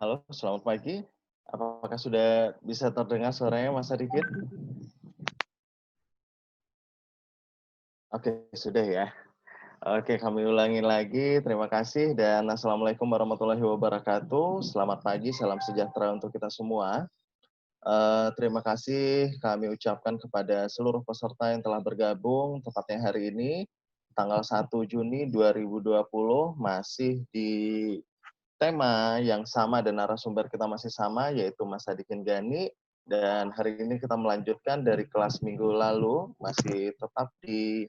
Halo, selamat pagi. Apakah sudah bisa terdengar suaranya Mas Sadikin? Oke, sudah ya. Oke, kami ulangi lagi. Terima kasih dan assalamualaikum warahmatullahi wabarakatuh. Selamat pagi, salam sejahtera untuk kita semua. Terima kasih kami ucapkan kepada seluruh peserta yang telah bergabung, tepatnya hari ini, tanggal 1 Juni 2020, masih di tema yang sama dan narasumber kita masih sama, yaitu Mas Sadikin Gani. Dan hari ini kita melanjutkan dari kelas minggu lalu, masih tetap di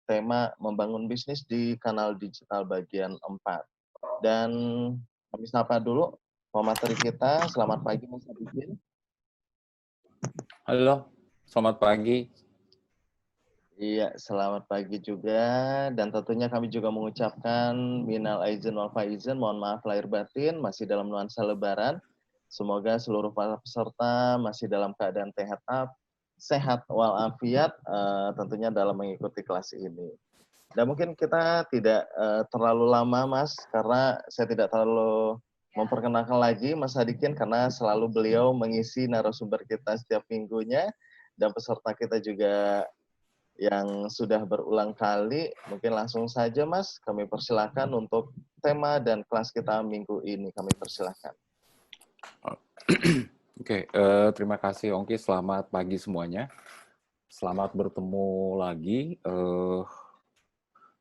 tema membangun bisnis di kanal digital bagian 4. Dan kami sapa dulu pemateri kita. Selamat pagi Mas Sadikin. Halo, selamat pagi. Iya, selamat pagi juga. Dan tentunya kami juga mengucapkan minal aizin wal faizin, mohon maaf lahir batin, masih dalam nuansa lebaran. Semoga seluruh para peserta masih dalam keadaan sehat walafiat, tentunya dalam mengikuti kelas ini. Dan mungkin kita tidak terlalu lama, Mas, karena saya tidak terlalu memperkenalkan lagi Mas Sadikin, karena selalu beliau mengisi narasumber kita setiap minggunya, dan peserta kita juga yang sudah berulang kali. Mungkin langsung saja Mas, kami persilahkan untuk tema dan kelas kita minggu ini. Kami persilahkan. Oke, terima kasih Ongki. Selamat pagi semuanya. Selamat bertemu lagi.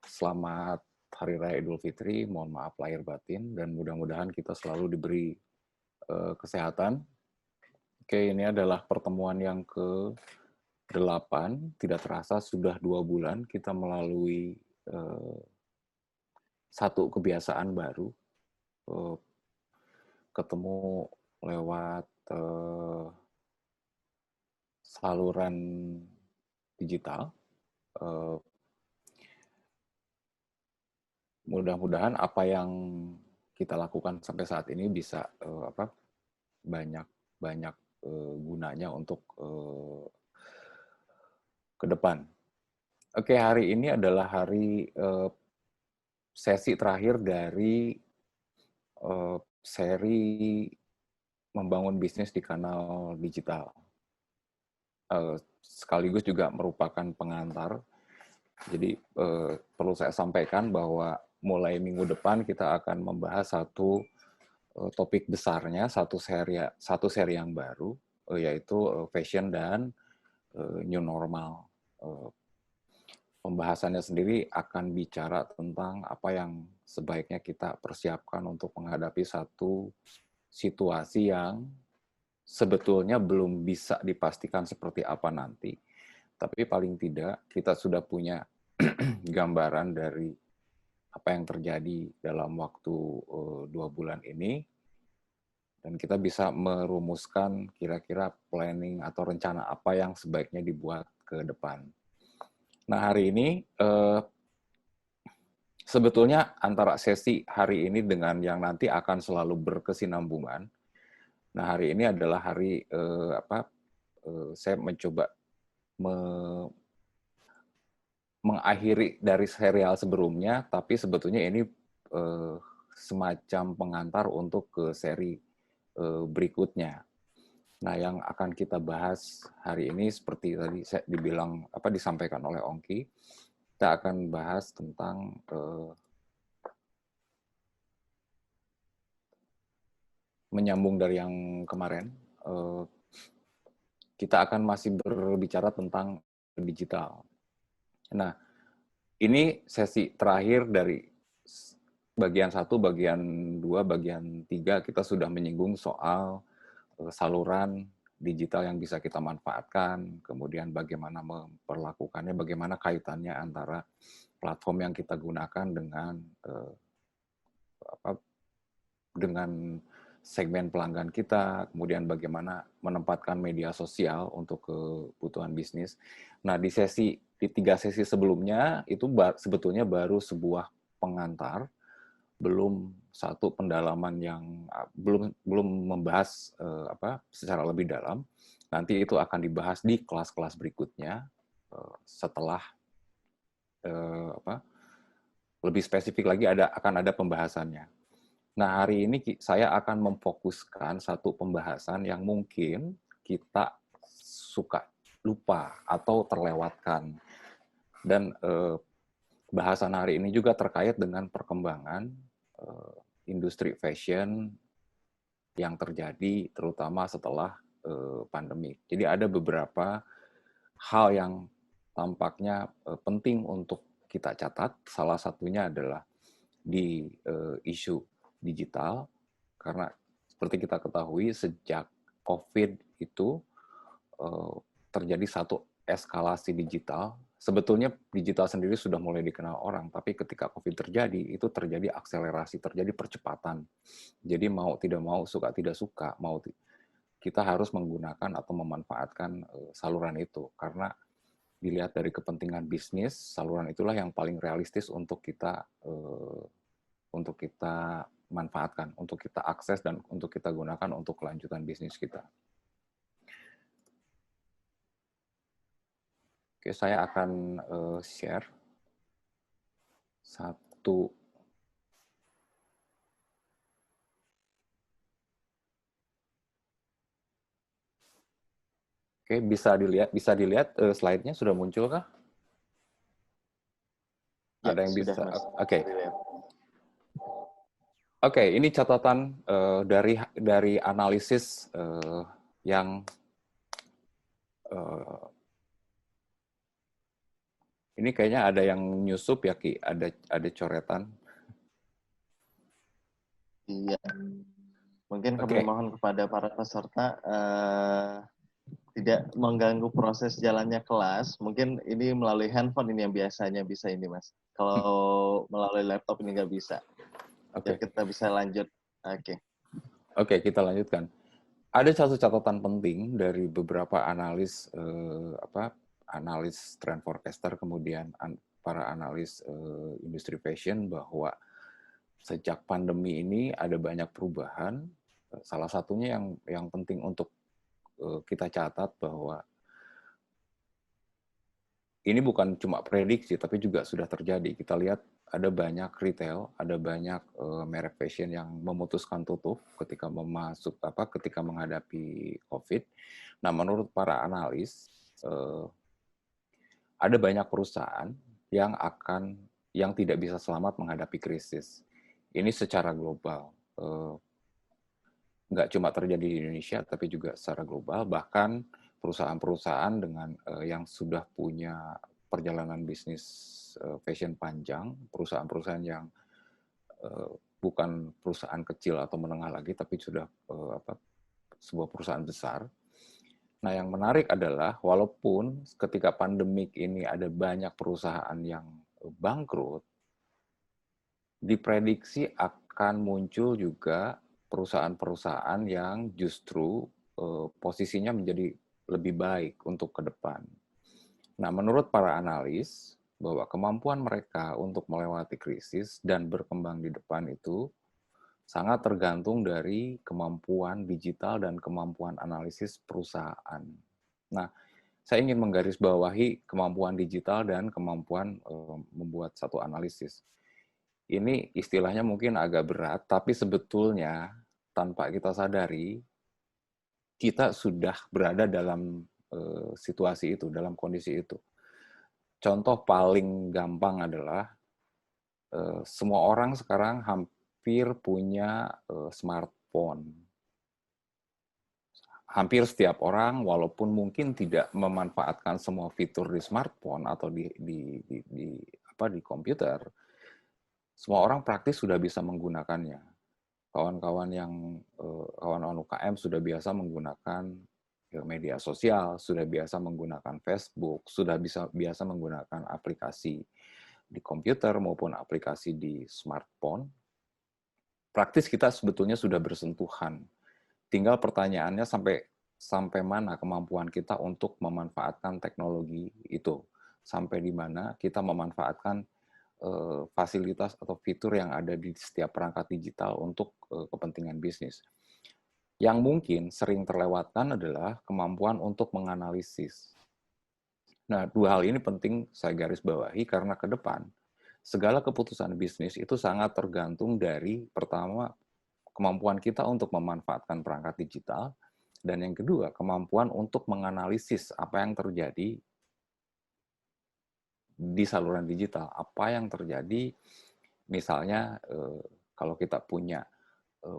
Selamat Hari Raya Idul Fitri. Mohon maaf lahir batin dan mudah-mudahan kita selalu diberi kesehatan. Oke, ini adalah pertemuan yang ke-8. Tidak terasa sudah 2 bulan kita melalui satu kebiasaan baru. Ketemu lewat saluran digital. Mudah-mudahan apa yang kita lakukan sampai saat ini bisa banyak gunanya untuk ke depan. Oke, hari ini adalah hari sesi terakhir dari seri membangun bisnis di kanal digital. Sekaligus juga merupakan pengantar. Jadi perlu saya sampaikan bahwa mulai minggu depan kita akan membahas satu topik besarnya, satu seri yang baru, yaitu fashion dan new normal. Pembahasannya sendiri akan bicara tentang apa yang sebaiknya kita persiapkan untuk menghadapi satu situasi yang sebetulnya belum bisa dipastikan seperti apa nanti. Tapi paling tidak kita sudah punya gambaran dari apa yang terjadi dalam waktu 2 bulan ini, dan kita bisa merumuskan kira-kira planning atau rencana apa yang sebaiknya dibuat ke depan. Nah, hari ini sebetulnya antara sesi hari ini dengan yang nanti akan selalu berkesinambungan. Nah, hari ini adalah hari saya mencoba mengakhiri dari serial sebelumnya, tapi sebetulnya ini semacam pengantar untuk ke seri berikutnya. Nah, yang akan kita bahas hari ini seperti tadi saya disampaikan oleh Ongki, kita akan bahas tentang menyambung dari yang kemarin. Kita akan masih berbicara tentang digital. Nah, ini sesi terakhir dari bagian 1, bagian 2, bagian 3, kita sudah menyinggung soal saluran digital yang bisa kita manfaatkan, kemudian bagaimana memperlakukannya, bagaimana kaitannya antara platform yang kita gunakan dengan segmen pelanggan kita, kemudian bagaimana menempatkan media sosial untuk kebutuhan bisnis. Nah, di 3 sesi sebelumnya itu sebetulnya baru sebuah pengantar, belum satu pendalaman yang belum membahas secara lebih dalam. Nanti itu akan dibahas di kelas-kelas berikutnya setelah lebih spesifik lagi akan ada pembahasannya. Nah, hari ini saya akan memfokuskan satu pembahasan yang mungkin kita suka lupa atau terlewatkan. Dan bahasan hari ini juga terkait dengan perkembangan industri fashion yang terjadi terutama setelah pandemi. Jadi ada beberapa hal yang tampaknya penting untuk kita catat. Salah satunya adalah di isu digital, karena seperti kita ketahui sejak COVID itu terjadi satu eskalasi digital. Sebetulnya digital sendiri sudah mulai dikenal orang, tapi ketika COVID terjadi, itu terjadi akselerasi, terjadi percepatan. Jadi mau tidak mau, suka tidak suka, kita harus menggunakan atau memanfaatkan saluran itu, karena dilihat dari kepentingan bisnis, saluran itulah yang paling realistis untuk kita manfaatkan, untuk kita akses dan untuk kita gunakan untuk kelanjutan bisnis kita. Oke, saya akan share satu. Oke, bisa dilihat slide-nya sudah muncul kah? Ya, Ada yang sudah, bisa? Mas. Oke. Oke, ini catatan dari analisis yang ini kayaknya ada yang nyusup ya, Ki, ada coretan. Iya. Mungkin kami Oke. mohon kepada para peserta tidak mengganggu proses jalannya kelas. Mungkin ini melalui handphone ini yang biasanya bisa ini, Mas. Kalau melalui laptop ini nggak bisa. Oke. Kita bisa lanjut. Oke. Oke, kita lanjutkan. Ada satu catatan penting dari beberapa analis analis trend forecaster, kemudian para analis industri fashion, bahwa sejak pandemi ini ada banyak perubahan. Salah satunya yang penting untuk kita catat bahwa ini bukan cuma prediksi, tapi juga sudah terjadi. Kita lihat ada banyak retail, ada banyak merek fashion yang memutuskan tutup ketika ketika menghadapi COVID. Nah, menurut para analis, ada banyak perusahaan yang tidak bisa selamat menghadapi krisis. Ini secara global. Nggak cuma terjadi di Indonesia, tapi juga secara global. Bahkan perusahaan-perusahaan yang sudah punya perjalanan bisnis fashion panjang, perusahaan-perusahaan yang bukan perusahaan kecil atau menengah lagi, tapi sudah sebuah perusahaan besar. Nah, yang menarik adalah walaupun ketika pandemik ini ada banyak perusahaan yang bangkrut, diprediksi akan muncul juga perusahaan-perusahaan yang justru posisinya menjadi lebih baik untuk ke depan. Nah, menurut para analis, bahwa kemampuan mereka untuk melewati krisis dan berkembang di depan itu sangat tergantung dari kemampuan digital dan kemampuan analisis perusahaan. Nah, saya ingin menggarisbawahi kemampuan digital dan kemampuan membuat satu analisis. Ini istilahnya mungkin agak berat, tapi sebetulnya tanpa kita sadari, kita sudah berada dalam situasi itu, dalam kondisi itu. Contoh paling gampang adalah semua orang sekarang hampir punya smartphone. Hampir setiap orang, walaupun mungkin tidak memanfaatkan semua fitur di smartphone atau di komputer, semua orang praktis sudah bisa menggunakannya. Kawan-kawan UKM sudah biasa menggunakan media sosial, sudah biasa menggunakan Facebook, sudah biasa menggunakan aplikasi di komputer maupun aplikasi di smartphone. Praktis kita sebetulnya sudah bersentuhan. Tinggal pertanyaannya sampai mana kemampuan kita untuk memanfaatkan teknologi itu. Sampai di mana kita memanfaatkan fasilitas atau fitur yang ada di setiap perangkat digital untuk kepentingan bisnis. Yang mungkin sering terlewatkan adalah kemampuan untuk menganalisis. Nah, dua hal ini penting saya garis bawahi karena ke depan segala keputusan bisnis itu sangat tergantung dari pertama kemampuan kita untuk memanfaatkan perangkat digital, dan yang kedua, kemampuan untuk menganalisis apa yang terjadi di saluran digital. Apa yang terjadi, misalnya kalau kita punya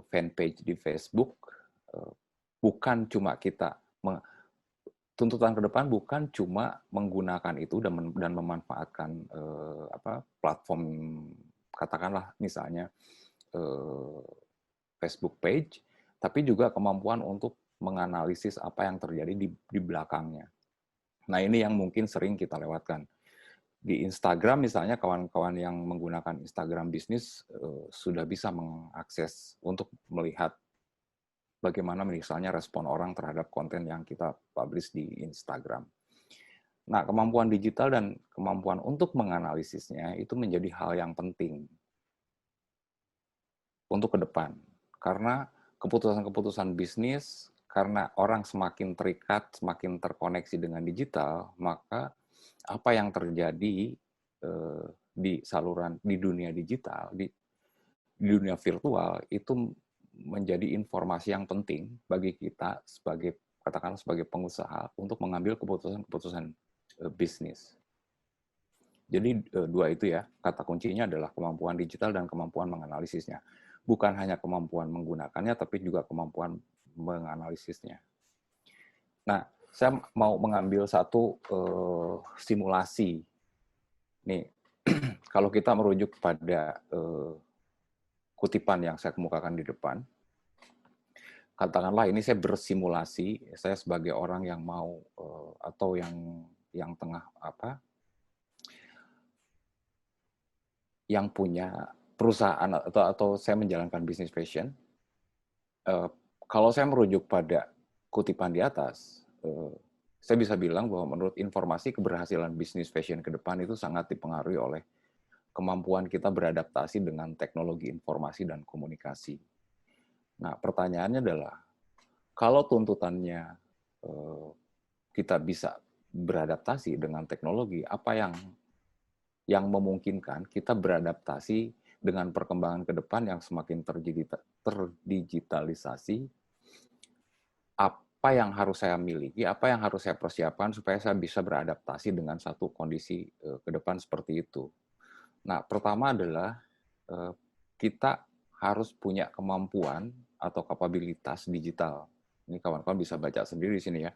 fanpage di Facebook, bukan cuma kita tuntutan ke depan bukan cuma menggunakan itu dan memanfaatkan platform, katakanlah misalnya Facebook page, tapi juga kemampuan untuk menganalisis apa yang terjadi di belakangnya. Nah, ini yang mungkin sering kita lewatkan. Di Instagram misalnya, kawan-kawan yang menggunakan Instagram bisnis sudah bisa mengakses untuk melihat bagaimana misalnya respon orang terhadap konten yang kita publish di Instagram. Nah, kemampuan digital dan kemampuan untuk menganalisisnya itu menjadi hal yang penting untuk ke depan. Karena keputusan-keputusan bisnis, karena orang semakin terikat, semakin terkoneksi dengan digital, maka apa yang terjadi di saluran, di dunia digital, di dunia virtual, itu menjadi informasi yang penting bagi kita sebagai, katakanlah sebagai pengusaha untuk mengambil keputusan-keputusan bisnis. Jadi dua itu ya, kata kuncinya adalah kemampuan digital dan kemampuan menganalisisnya. Bukan hanya kemampuan menggunakannya, tapi juga kemampuan menganalisisnya. Nah, saya mau mengambil satu simulasi. Nih, kalau kita merujuk pada kutipan yang saya kemukakan di depan, katakanlah ini saya bersimulasi, saya sebagai orang yang mau atau yang tengah yang punya perusahaan atau saya menjalankan bisnis fashion. Kalau saya merujuk pada kutipan di atas, saya bisa bilang bahwa menurut informasi, keberhasilan bisnis fashion ke depan itu sangat dipengaruhi oleh kemampuan kita beradaptasi dengan teknologi informasi dan komunikasi. Nah, pertanyaannya adalah, kalau tuntutannya kita bisa beradaptasi dengan teknologi, apa yang memungkinkan kita beradaptasi dengan perkembangan ke depan yang semakin terdigitalisasi, apa yang harus saya miliki, apa yang harus saya persiapkan supaya saya bisa beradaptasi dengan satu kondisi ke depan seperti itu. Nah, pertama adalah kita harus punya kemampuan atau kapabilitas digital. Ini kawan-kawan bisa baca sendiri di sini ya.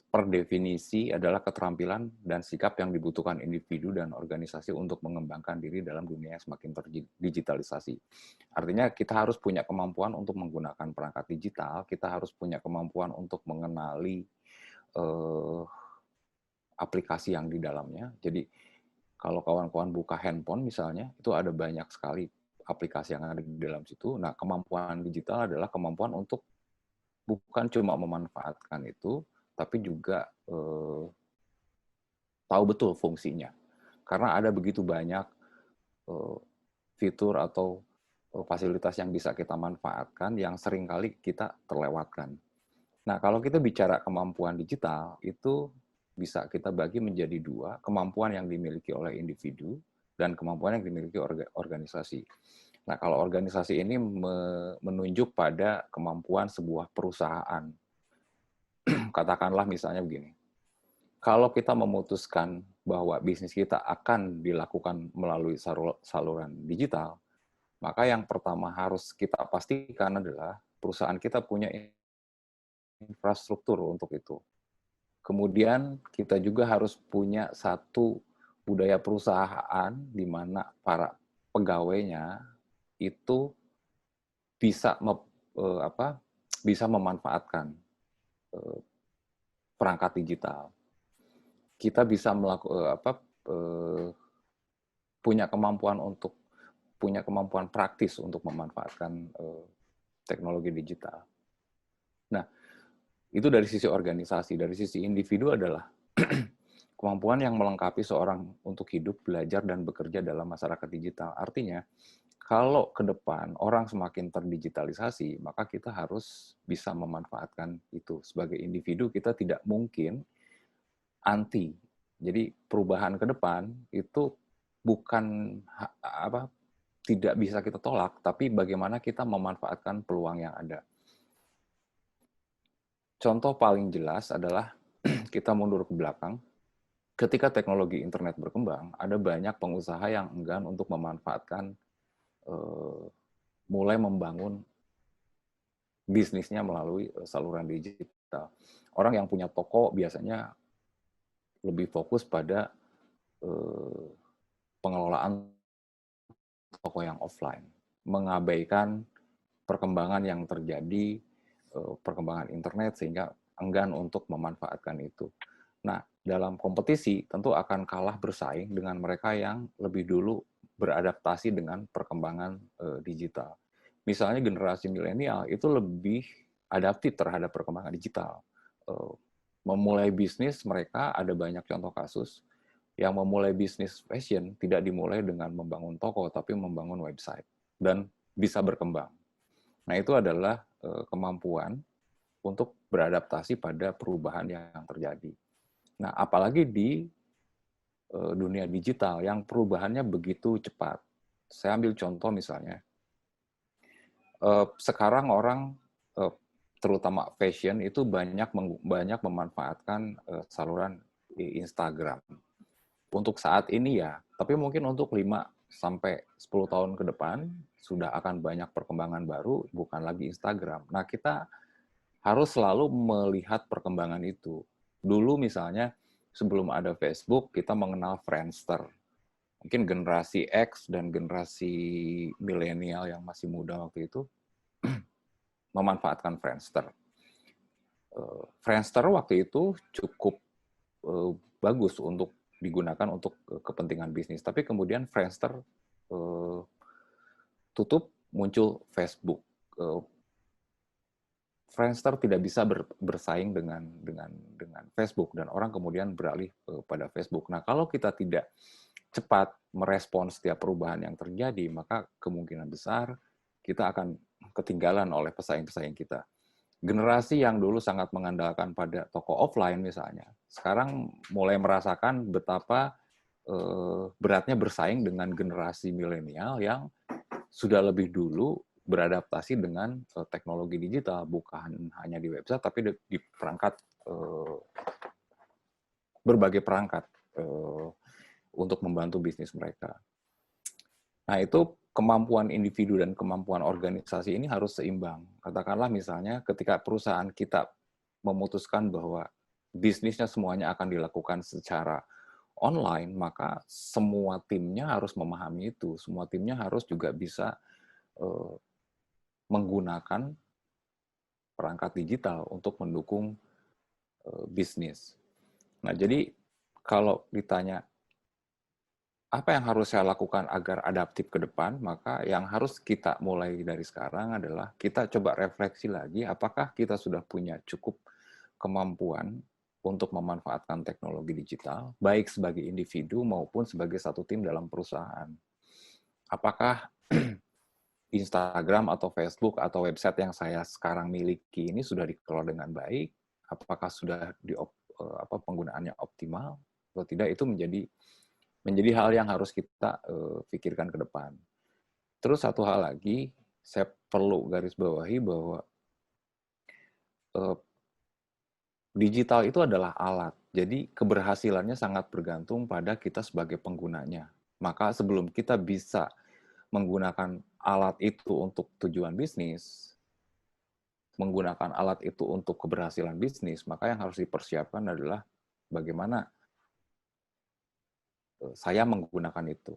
Per definisi adalah keterampilan dan sikap yang dibutuhkan individu dan organisasi untuk mengembangkan diri dalam dunia yang semakin terdigitalisasi. Artinya kita harus punya kemampuan untuk menggunakan perangkat digital, kita harus punya kemampuan untuk mengenali aplikasi yang di dalamnya. Jadi kalau kawan-kawan buka handphone misalnya, itu ada banyak sekali aplikasi yang ada di dalam situ. Nah, kemampuan digital adalah kemampuan untuk bukan cuma memanfaatkan itu, tapi juga tahu betul fungsinya. Karena ada begitu banyak fitur atau fasilitas yang bisa kita manfaatkan yang seringkali kita terlewatkan. Nah, kalau kita bicara kemampuan digital, itu bisa kita bagi menjadi dua, kemampuan yang dimiliki oleh individu dan kemampuan yang dimiliki organisasi. Nah, kalau organisasi ini menunjuk pada kemampuan sebuah perusahaan. Katakanlah misalnya begini, kalau kita memutuskan bahwa bisnis kita akan dilakukan melalui saluran digital, maka yang pertama harus kita pastikan adalah perusahaan kita punya infrastruktur untuk itu. Kemudian kita juga harus punya satu budaya perusahaan di mana para pegawainya itu bisa bisa memanfaatkan perangkat digital. Kita bisa punya kemampuan praktis untuk memanfaatkan teknologi digital. Nah, itu dari sisi organisasi. Dari sisi individu adalah kemampuan yang melengkapi seorang untuk hidup, belajar, dan bekerja dalam masyarakat digital. Artinya, kalau ke depan orang semakin terdigitalisasi, maka kita harus bisa memanfaatkan itu. Sebagai individu, kita tidak mungkin anti. Jadi, perubahan ke depan itu bukan tidak bisa kita tolak, tapi bagaimana kita memanfaatkan peluang yang ada. Contoh paling jelas adalah kita mundur ke belakang, ketika teknologi internet berkembang, ada banyak pengusaha yang enggan untuk memanfaatkan, mulai membangun bisnisnya melalui saluran digital. Orang yang punya toko biasanya lebih fokus pada pengelolaan toko yang offline, mengabaikan perkembangan yang terjadi, perkembangan internet, sehingga enggan untuk memanfaatkan itu. Nah, dalam kompetisi tentu akan kalah bersaing dengan mereka yang lebih dulu beradaptasi dengan perkembangan digital. Misalnya generasi milenial itu lebih adaptif terhadap perkembangan digital. Memulai bisnis mereka ada banyak contoh kasus yang memulai bisnis fashion tidak dimulai dengan membangun toko, tapi membangun website dan bisa berkembang. Nah, itu adalah kemampuan untuk beradaptasi pada perubahan yang terjadi. Nah, apalagi di dunia digital yang perubahannya begitu cepat. Saya ambil contoh misalnya, sekarang orang terutama fashion itu banyak memanfaatkan saluran di Instagram. Untuk saat ini ya, tapi mungkin untuk 5 sampai 10 tahun ke depan sudah akan banyak perkembangan baru, bukan lagi Instagram. Nah, kita harus selalu melihat perkembangan itu. Dulu misalnya sebelum ada Facebook, kita mengenal Friendster. Mungkin generasi X dan generasi milenial yang masih muda waktu itu memanfaatkan Friendster. Friendster waktu itu cukup bagus untuk digunakan untuk kepentingan bisnis. Tapi kemudian Friendster tutup, muncul Facebook. Friendster tidak bisa bersaing dengan Facebook dan orang kemudian beralih pada Facebook. Nah, kalau kita tidak cepat merespons setiap perubahan yang terjadi, maka kemungkinan besar kita akan ketinggalan oleh pesaing-pesaing kita. Generasi yang dulu sangat mengandalkan pada toko offline misalnya, sekarang mulai merasakan betapa beratnya bersaing dengan generasi milenial yang sudah lebih dulu beradaptasi dengan teknologi digital, bukan hanya di website, tapi di perangkat, berbagai perangkat untuk membantu bisnis mereka. Nah, itu kemampuan individu dan kemampuan organisasi ini harus seimbang. Katakanlah misalnya ketika perusahaan kita memutuskan bahwa bisnisnya semuanya akan dilakukan secara online, maka semua timnya harus memahami itu. Semua timnya harus juga bisa menggunakan perangkat digital untuk mendukung bisnis. Nah, jadi kalau ditanya apa yang harus saya lakukan agar adaptif ke depan, maka yang harus kita mulai dari sekarang adalah kita coba refleksi lagi apakah kita sudah punya cukup kemampuan untuk memanfaatkan teknologi digital, baik sebagai individu maupun sebagai satu tim dalam perusahaan. Apakah Instagram atau Facebook atau website yang saya sekarang miliki ini sudah dikelola dengan baik? Apakah sudah penggunaannya optimal atau tidak? Itu menjadi hal yang harus kita pikirkan ke depan. Terus satu hal lagi, saya perlu garis bawahi bahwa digital itu adalah alat. Jadi keberhasilannya sangat bergantung pada kita sebagai penggunanya. Maka sebelum kita bisa menggunakan alat itu untuk tujuan bisnis, menggunakan alat itu untuk keberhasilan bisnis, maka yang harus dipersiapkan adalah bagaimana saya menggunakan itu.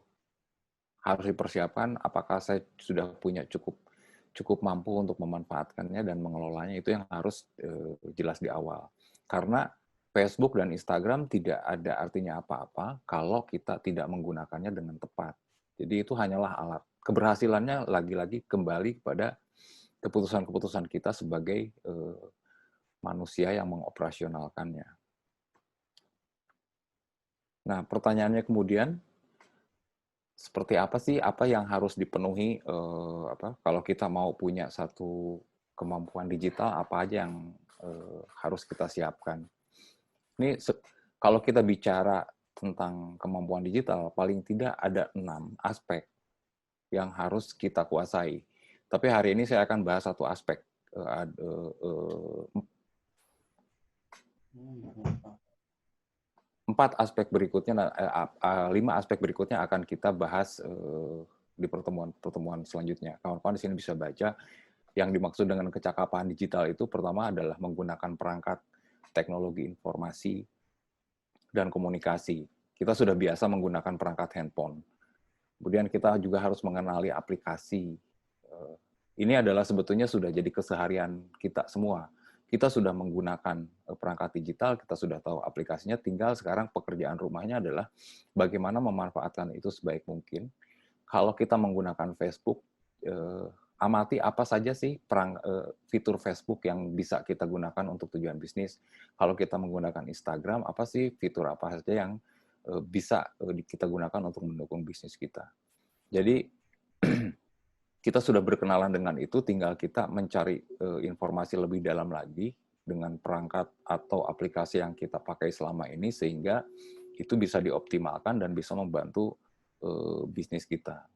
Harus dipersiapkan apakah saya sudah punya cukup mampu untuk memanfaatkannya dan mengelolanya, itu yang harus jelas di awal. Karena Facebook dan Instagram tidak ada artinya apa-apa kalau kita tidak menggunakannya dengan tepat. Jadi itu hanyalah alat. Keberhasilannya lagi-lagi kembali kepada keputusan-keputusan kita sebagai manusia yang mengoperasionalkannya. Nah, pertanyaannya kemudian, seperti apa sih, apa yang harus dipenuhi kalau kita mau punya satu kemampuan digital, apa aja yang harus kita siapkan? Ini kalau kita bicara tentang kemampuan digital, paling tidak ada 6 aspek yang harus kita kuasai. Tapi hari ini saya akan bahas satu aspek. 5 aspek berikutnya akan kita bahas di pertemuan selanjutnya. Kawan-kawan di sini bisa baca yang dimaksud dengan kecakapan digital itu pertama adalah menggunakan perangkat teknologi informasi dan komunikasi. Kita sudah biasa menggunakan perangkat handphone. Kemudian kita juga harus mengenali aplikasi. Ini adalah sebetulnya sudah jadi keseharian kita semua. Kita sudah menggunakan perangkat digital, kita sudah tahu aplikasinya, tinggal sekarang pekerjaan rumahnya adalah bagaimana memanfaatkan itu sebaik mungkin. Kalau kita menggunakan Facebook, amati apa saja sih fitur Facebook yang bisa kita gunakan untuk tujuan bisnis. Kalau kita menggunakan Instagram, apa sih fitur apa saja yang bisa kita gunakan untuk mendukung bisnis kita. Jadi kita sudah berkenalan dengan itu, tinggal kita mencari informasi lebih dalam lagi dengan perangkat atau aplikasi yang kita pakai selama ini, sehingga itu bisa dioptimalkan dan bisa membantu bisnis kita.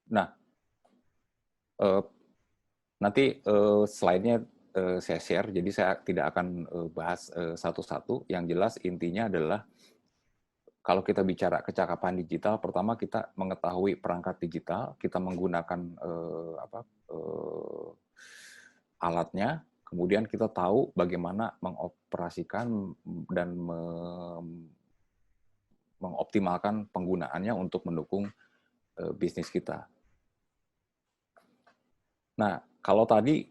Nah, nanti slide-nya saya share, jadi saya tidak akan bahas satu-satu. Yang jelas intinya adalah kalau kita bicara kecakapan digital, pertama kita mengetahui perangkat digital, kita menggunakan alatnya, kemudian kita tahu bagaimana mengoperasikan dan mengoptimalkan penggunaannya untuk mendukung bisnis kita. Nah, kalau tadi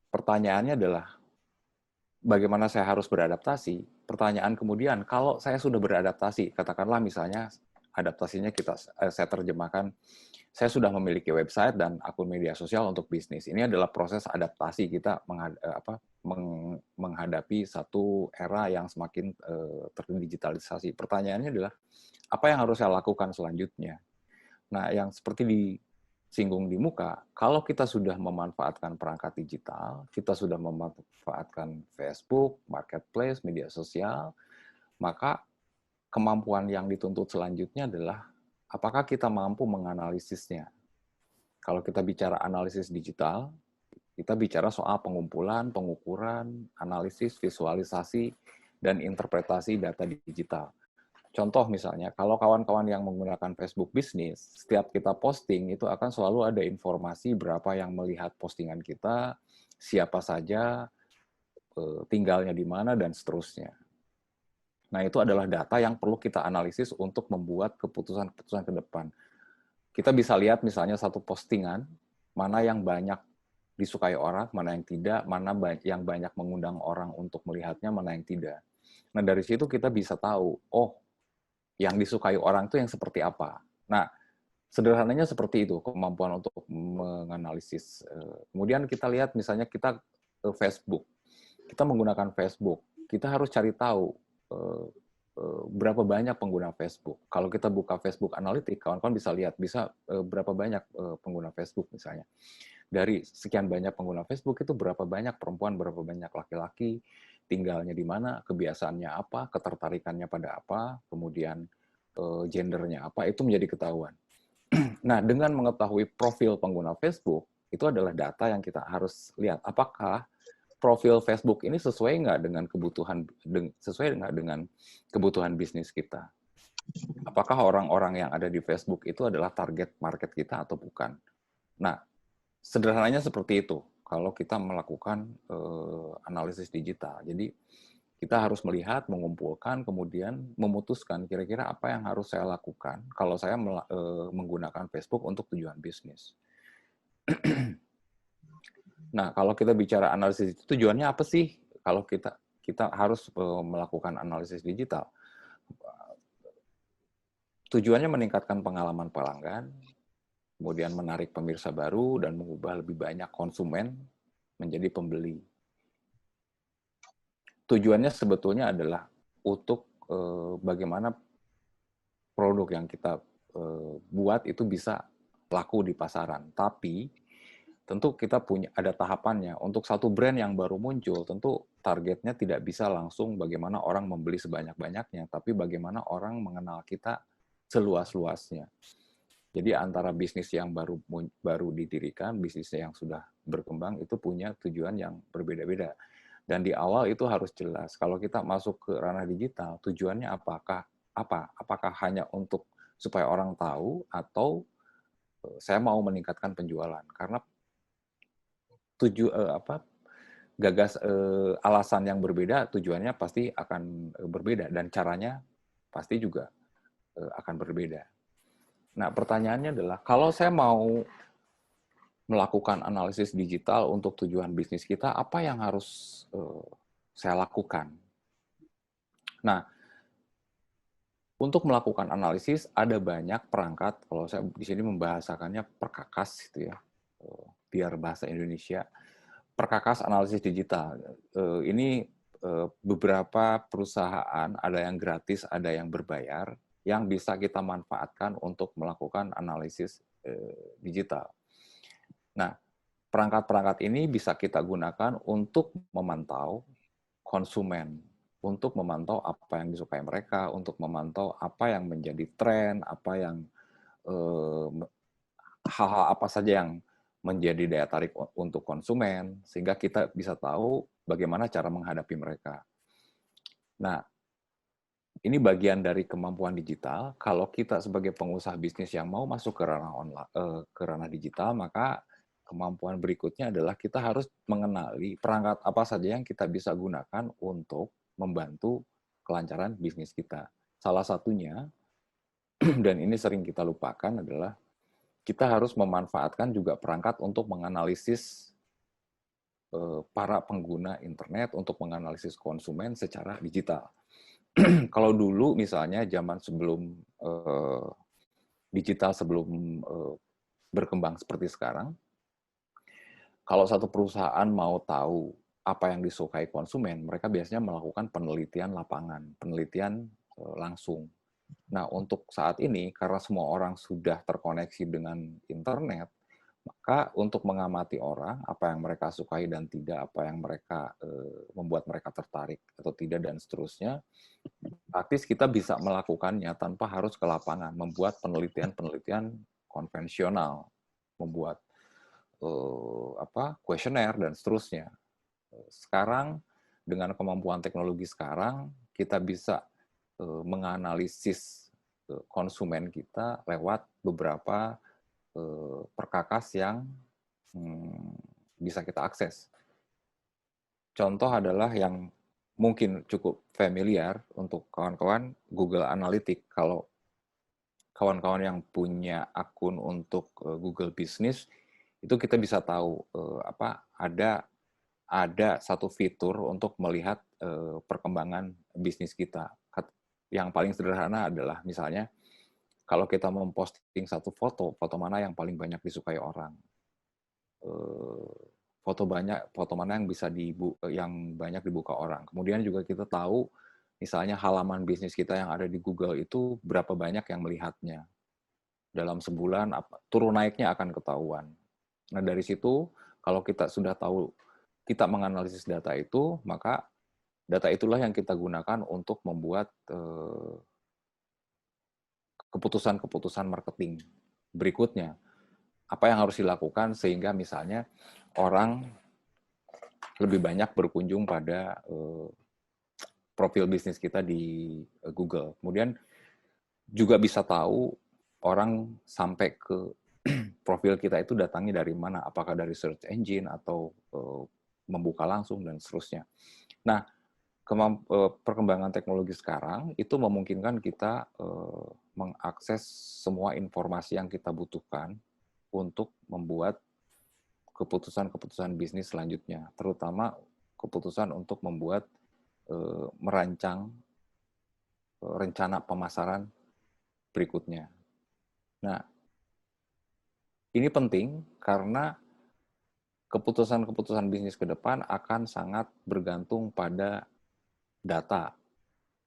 pertanyaannya adalah bagaimana saya harus beradaptasi? Pertanyaan kemudian, kalau saya sudah beradaptasi, katakanlah misalnya adaptasinya saya terjemahkan, saya sudah memiliki website dan akun media sosial untuk bisnis. Ini adalah proses adaptasi kita menghadapi satu era yang semakin terdigitalisasi. Pertanyaannya adalah, apa yang harus saya lakukan selanjutnya? Nah, yang seperti disinggung di muka, kalau kita sudah memanfaatkan perangkat digital, kita sudah memanfaatkan Facebook, marketplace, media sosial, maka kemampuan yang dituntut selanjutnya adalah apakah kita mampu menganalisisnya. Kalau kita bicara analisis digital, kita bicara soal pengumpulan, pengukuran, analisis, visualisasi, dan interpretasi data digital. Contoh misalnya, kalau kawan-kawan yang menggunakan Facebook bisnis, setiap kita posting itu akan selalu ada informasi berapa yang melihat postingan kita, siapa saja, tinggalnya di mana, dan seterusnya. Nah, itu adalah data yang perlu kita analisis untuk membuat keputusan-keputusan ke depan. Kita bisa lihat misalnya satu postingan, mana yang banyak disukai orang, mana yang tidak, mana yang banyak mengundang orang untuk melihatnya, mana yang tidak. Nah, dari situ kita bisa tahu, oh, yang disukai orang itu yang seperti apa. Nah, sederhananya seperti itu, kemampuan untuk menganalisis. Kemudian kita lihat misalnya kita Facebook. Kita menggunakan Facebook. Kita harus cari tahu berapa banyak pengguna Facebook. Kalau kita buka Facebook Analytics, kawan-kawan bisa lihat berapa banyak pengguna Facebook misalnya. Dari sekian banyak pengguna Facebook itu berapa banyak perempuan, berapa banyak laki-laki, tinggalnya di mana, kebiasaannya apa, ketertarikannya pada apa, kemudian gendernya apa, itu menjadi ketahuan. Nah, dengan mengetahui profil pengguna Facebook, itu adalah data yang kita harus lihat. Apakah profil Facebook ini sesuai nggak dengan kebutuhan bisnis kita? Apakah orang-orang yang ada di Facebook itu adalah target market kita atau bukan? Nah, sederhananya seperti itu. Kalau kita melakukan analisis digital, jadi kita harus melihat, mengumpulkan, kemudian memutuskan kira-kira apa yang harus saya lakukan kalau saya menggunakan Facebook untuk tujuan bisnis. Nah, kalau kita bicara analisis itu tujuannya apa sih? Kalau kita harus melakukan analisis digital, tujuannya meningkatkan pengalaman pelanggan, kemudian menarik pemirsa baru dan mengubah lebih banyak konsumen menjadi pembeli. Tujuannya sebetulnya adalah untuk bagaimana produk yang kita buat itu bisa laku di pasaran. Tapi tentu kita ada tahapannya. Untuk satu brand yang baru muncul, tentu targetnya tidak bisa langsung bagaimana orang membeli sebanyak-banyaknya, tapi bagaimana orang mengenal kita seluas-luasnya. Jadi antara bisnis yang baru didirikan, bisnis yang sudah berkembang itu punya tujuan yang berbeda-beda. Dan di awal itu harus jelas. Kalau kita masuk ke ranah digital, tujuannya apakah hanya untuk supaya orang tahu atau saya mau meningkatkan penjualan? Karena alasan yang berbeda, tujuannya pasti akan berbeda dan caranya pasti juga akan berbeda. Nah, pertanyaannya adalah, kalau saya mau melakukan analisis digital untuk tujuan bisnis kita, apa yang harus saya lakukan? Nah, untuk melakukan analisis, ada banyak perangkat, kalau saya di sini membahasakannya perkakas, gitu ya, biar bahasa Indonesia. Perkakas analisis digital. Ini beberapa perusahaan, ada yang gratis, ada yang berbayar, yang bisa kita manfaatkan untuk melakukan analisis digital. Nah, perangkat-perangkat ini bisa kita gunakan untuk memantau konsumen, untuk memantau apa yang disukai mereka, untuk memantau apa yang menjadi tren, apa yang hal-hal apa saja yang menjadi daya tarik untuk konsumen, sehingga kita bisa tahu bagaimana cara menghadapi mereka. Nah, ini bagian dari kemampuan digital. Kalau kita sebagai pengusaha bisnis yang mau masuk ke ranah ke ranah digital, maka kemampuan berikutnya adalah kita harus mengenali perangkat apa saja yang kita bisa gunakan untuk membantu kelancaran bisnis kita. Salah satunya, dan ini sering kita lupakan, adalah kita harus memanfaatkan juga perangkat untuk menganalisis para pengguna internet, untuk menganalisis konsumen secara digital. Kalau dulu misalnya zaman sebelum digital sebelum berkembang seperti sekarang, kalau satu perusahaan mau tahu apa yang disukai konsumen, mereka biasanya melakukan penelitian lapangan, penelitian langsung. Nah, untuk saat ini, karena semua orang sudah terkoneksi dengan internet, maka untuk mengamati orang, apa yang mereka sukai dan tidak, apa yang mereka membuat mereka tertarik atau tidak, dan seterusnya, praktis kita bisa melakukannya tanpa harus ke lapangan, membuat penelitian-penelitian konvensional, membuat kuesioner dan seterusnya. Sekarang dengan kemampuan teknologi sekarang, kita bisa menganalisis konsumen kita lewat beberapa perkakas yang bisa kita akses. Contoh adalah yang mungkin cukup familiar untuk kawan-kawan, Google Analytics. Kalau kawan-kawan yang punya akun untuk Google Business, itu kita bisa tahu ada satu fitur untuk melihat perkembangan bisnis kita. Yang paling sederhana adalah misalnya kalau kita memposting satu foto mana yang paling banyak disukai orang, foto mana yang banyak dibuka orang. Kemudian juga kita tahu misalnya halaman bisnis kita yang ada di Google itu berapa banyak yang melihatnya. Dalam sebulan turun naiknya akan ketahuan. Nah, dari situ kalau kita sudah tahu, kita menganalisis data itu, maka data itulah yang kita gunakan untuk membuat keputusan-keputusan marketing berikutnya. Apa yang harus dilakukan sehingga misalnya orang lebih banyak berkunjung pada profil bisnis kita di Google. Kemudian juga bisa tahu orang sampai ke profil kita itu datangnya dari mana, apakah dari search engine atau membuka langsung dan seterusnya. Nah, perkembangan teknologi sekarang itu memungkinkan kita mengakses semua informasi yang kita butuhkan untuk membuat keputusan-keputusan bisnis selanjutnya, terutama keputusan untuk membuat merancang rencana pemasaran berikutnya. Nah, ini penting karena keputusan-keputusan bisnis ke depan akan sangat bergantung pada data.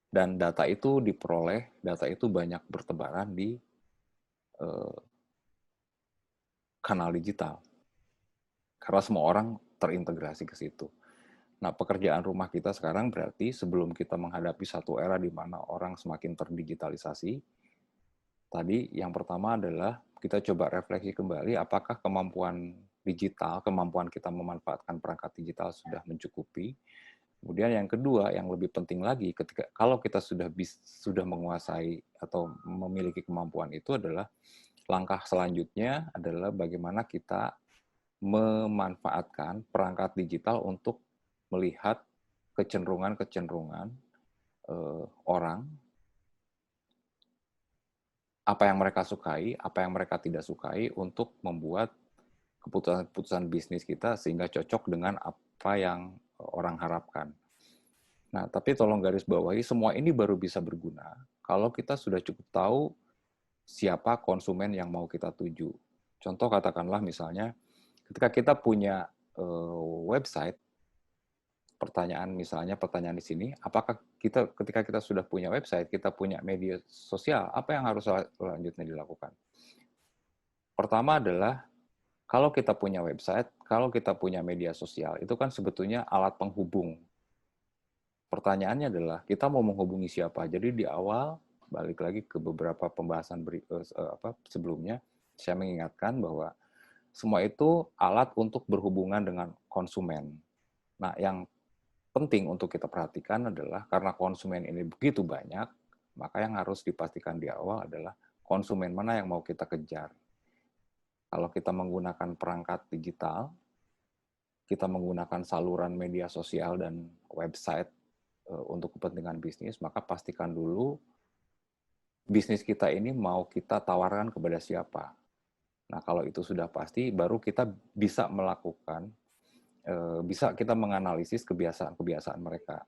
Dan data itu diperoleh, data itu banyak bertebaran di kanal digital. Karena semua orang terintegrasi ke situ. Nah, pekerjaan rumah kita sekarang berarti sebelum kita menghadapi satu era di mana orang semakin terdigitalisasi, tadi yang pertama adalah kita coba refleksi kembali apakah kemampuan digital, kemampuan kita memanfaatkan perangkat digital sudah mencukupi. Kemudian yang kedua, yang lebih penting lagi, ketika kalau kita sudah menguasai atau memiliki kemampuan itu adalah langkah selanjutnya adalah bagaimana kita memanfaatkan perangkat digital untuk melihat kecenderungan-kecenderungan orang, apa yang mereka sukai, apa yang mereka tidak sukai untuk membuat keputusan-keputusan bisnis kita sehingga cocok dengan apa yang orang harapkan. Nah, tapi tolong garis bawahi, semua ini baru bisa berguna kalau kita sudah cukup tahu siapa konsumen yang mau kita tuju. Contoh katakanlah misalnya, ketika kita punya website, pertanyaan di sini, apakah kita ketika kita sudah punya website, kita punya media sosial, apa yang harus selanjutnya dilakukan? Pertama adalah kalau kita punya website, kalau kita punya media sosial, itu kan sebetulnya alat penghubung. Pertanyaannya adalah kita mau menghubungi siapa? Jadi di awal balik lagi ke beberapa pembahasan sebelumnya, saya mengingatkan bahwa semua itu alat untuk berhubungan dengan konsumen. Nah, yang penting untuk kita perhatikan adalah karena konsumen ini begitu banyak, maka yang harus dipastikan di awal adalah konsumen mana yang mau kita kejar. Kalau kita menggunakan perangkat digital, kita menggunakan saluran media sosial dan website untuk kepentingan bisnis, maka pastikan dulu bisnis kita ini mau kita tawarkan kepada siapa. Nah, kalau itu sudah pasti, baru kita bisa melakukan, bisa kita menganalisis kebiasaan-kebiasaan mereka.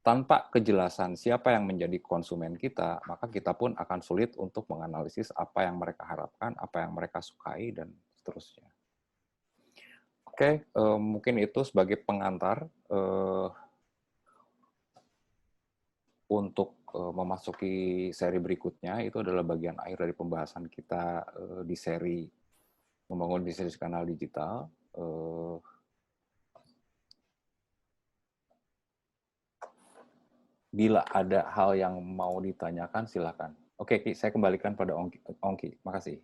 Tanpa kejelasan siapa yang menjadi konsumen kita, maka kita pun akan sulit untuk menganalisis apa yang mereka harapkan, apa yang mereka sukai, dan seterusnya. Oke, mungkin itu sebagai pengantar untuk memasuki seri berikutnya. Itu adalah bagian akhir dari pembahasan kita di seri membangun bisnis kanal digital. Bila ada hal yang mau ditanyakan, silakan. Oke, Ki, saya kembalikan pada Ongki. Makasih.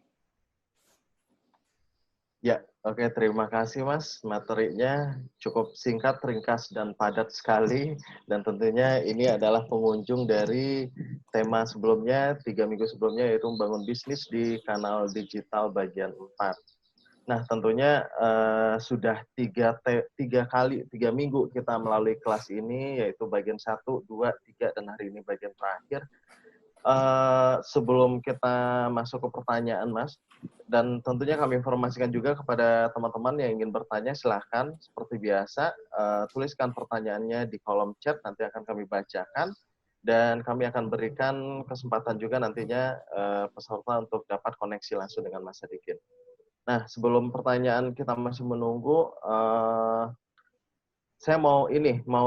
Ya, oke, terima kasih Mas. Materinya cukup singkat, ringkas, dan padat sekali. Dan tentunya ini adalah pengunjung dari tema sebelumnya, 3 minggu sebelumnya, yaitu membangun bisnis di kanal digital bagian 4. Nah, tentunya sudah 3 minggu kita melalui kelas ini, yaitu bagian 1, 2, 3, dan hari ini bagian terakhir. Sebelum kita masuk ke pertanyaan, Mas, dan tentunya kami informasikan juga kepada teman-teman yang ingin bertanya, silahkan seperti biasa, tuliskan pertanyaannya di kolom chat, nanti akan kami bacakan, dan kami akan berikan kesempatan juga nantinya peserta untuk dapat koneksi langsung dengan Mas Sadikin. Nah, sebelum pertanyaan kita masih menunggu, saya mau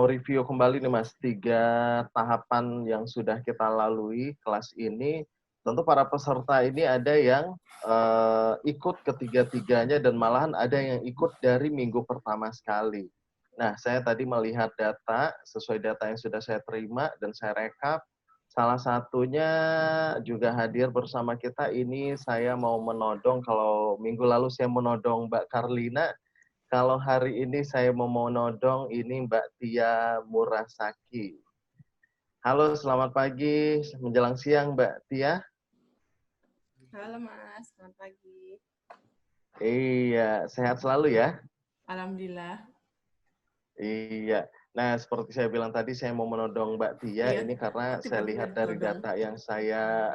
review kembali nih Mas, 3 tahapan yang sudah kita lalui kelas ini. Tentu para peserta ini ada yang ikut ketiga-tiganya dan malahan ada yang ikut dari minggu pertama sekali. Nah, saya tadi melihat data, sesuai data yang sudah saya terima dan saya rekap, salah satunya juga hadir bersama kita ini saya mau menodong, kalau minggu lalu saya menodong Mbak Karlina, kalau hari ini saya mau menodong ini Mbak Tia Murasaki. Halo, selamat pagi, menjelang siang Mbak Tia. Halo Mas, selamat pagi. Iya, sehat selalu ya? Alhamdulillah. Iya. Nah, seperti saya bilang tadi, saya mau menodong Mbak Tia Iya, ini karena saya tiba-tiba lihat dari ditodong. data yang saya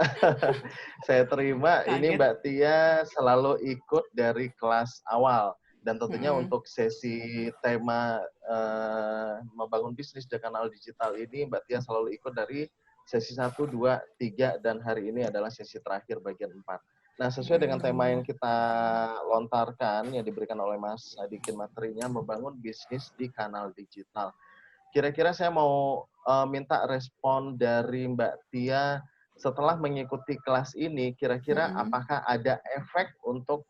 saya terima, ini Kaget. Mbak Tia selalu ikut dari kelas awal. Dan tentunya untuk sesi tema membangun bisnis di kanal digital ini, Mbak Tia selalu ikut dari sesi 1, 2, 3, dan hari ini adalah sesi terakhir bagian 4. Nah, sesuai dengan tema yang kita lontarkan, yang diberikan oleh Mas Sadikin materinya, membangun bisnis di kanal digital. Kira-kira saya mau minta respon dari Mbak Tia setelah mengikuti kelas ini, kira-kira apakah ada efek untuk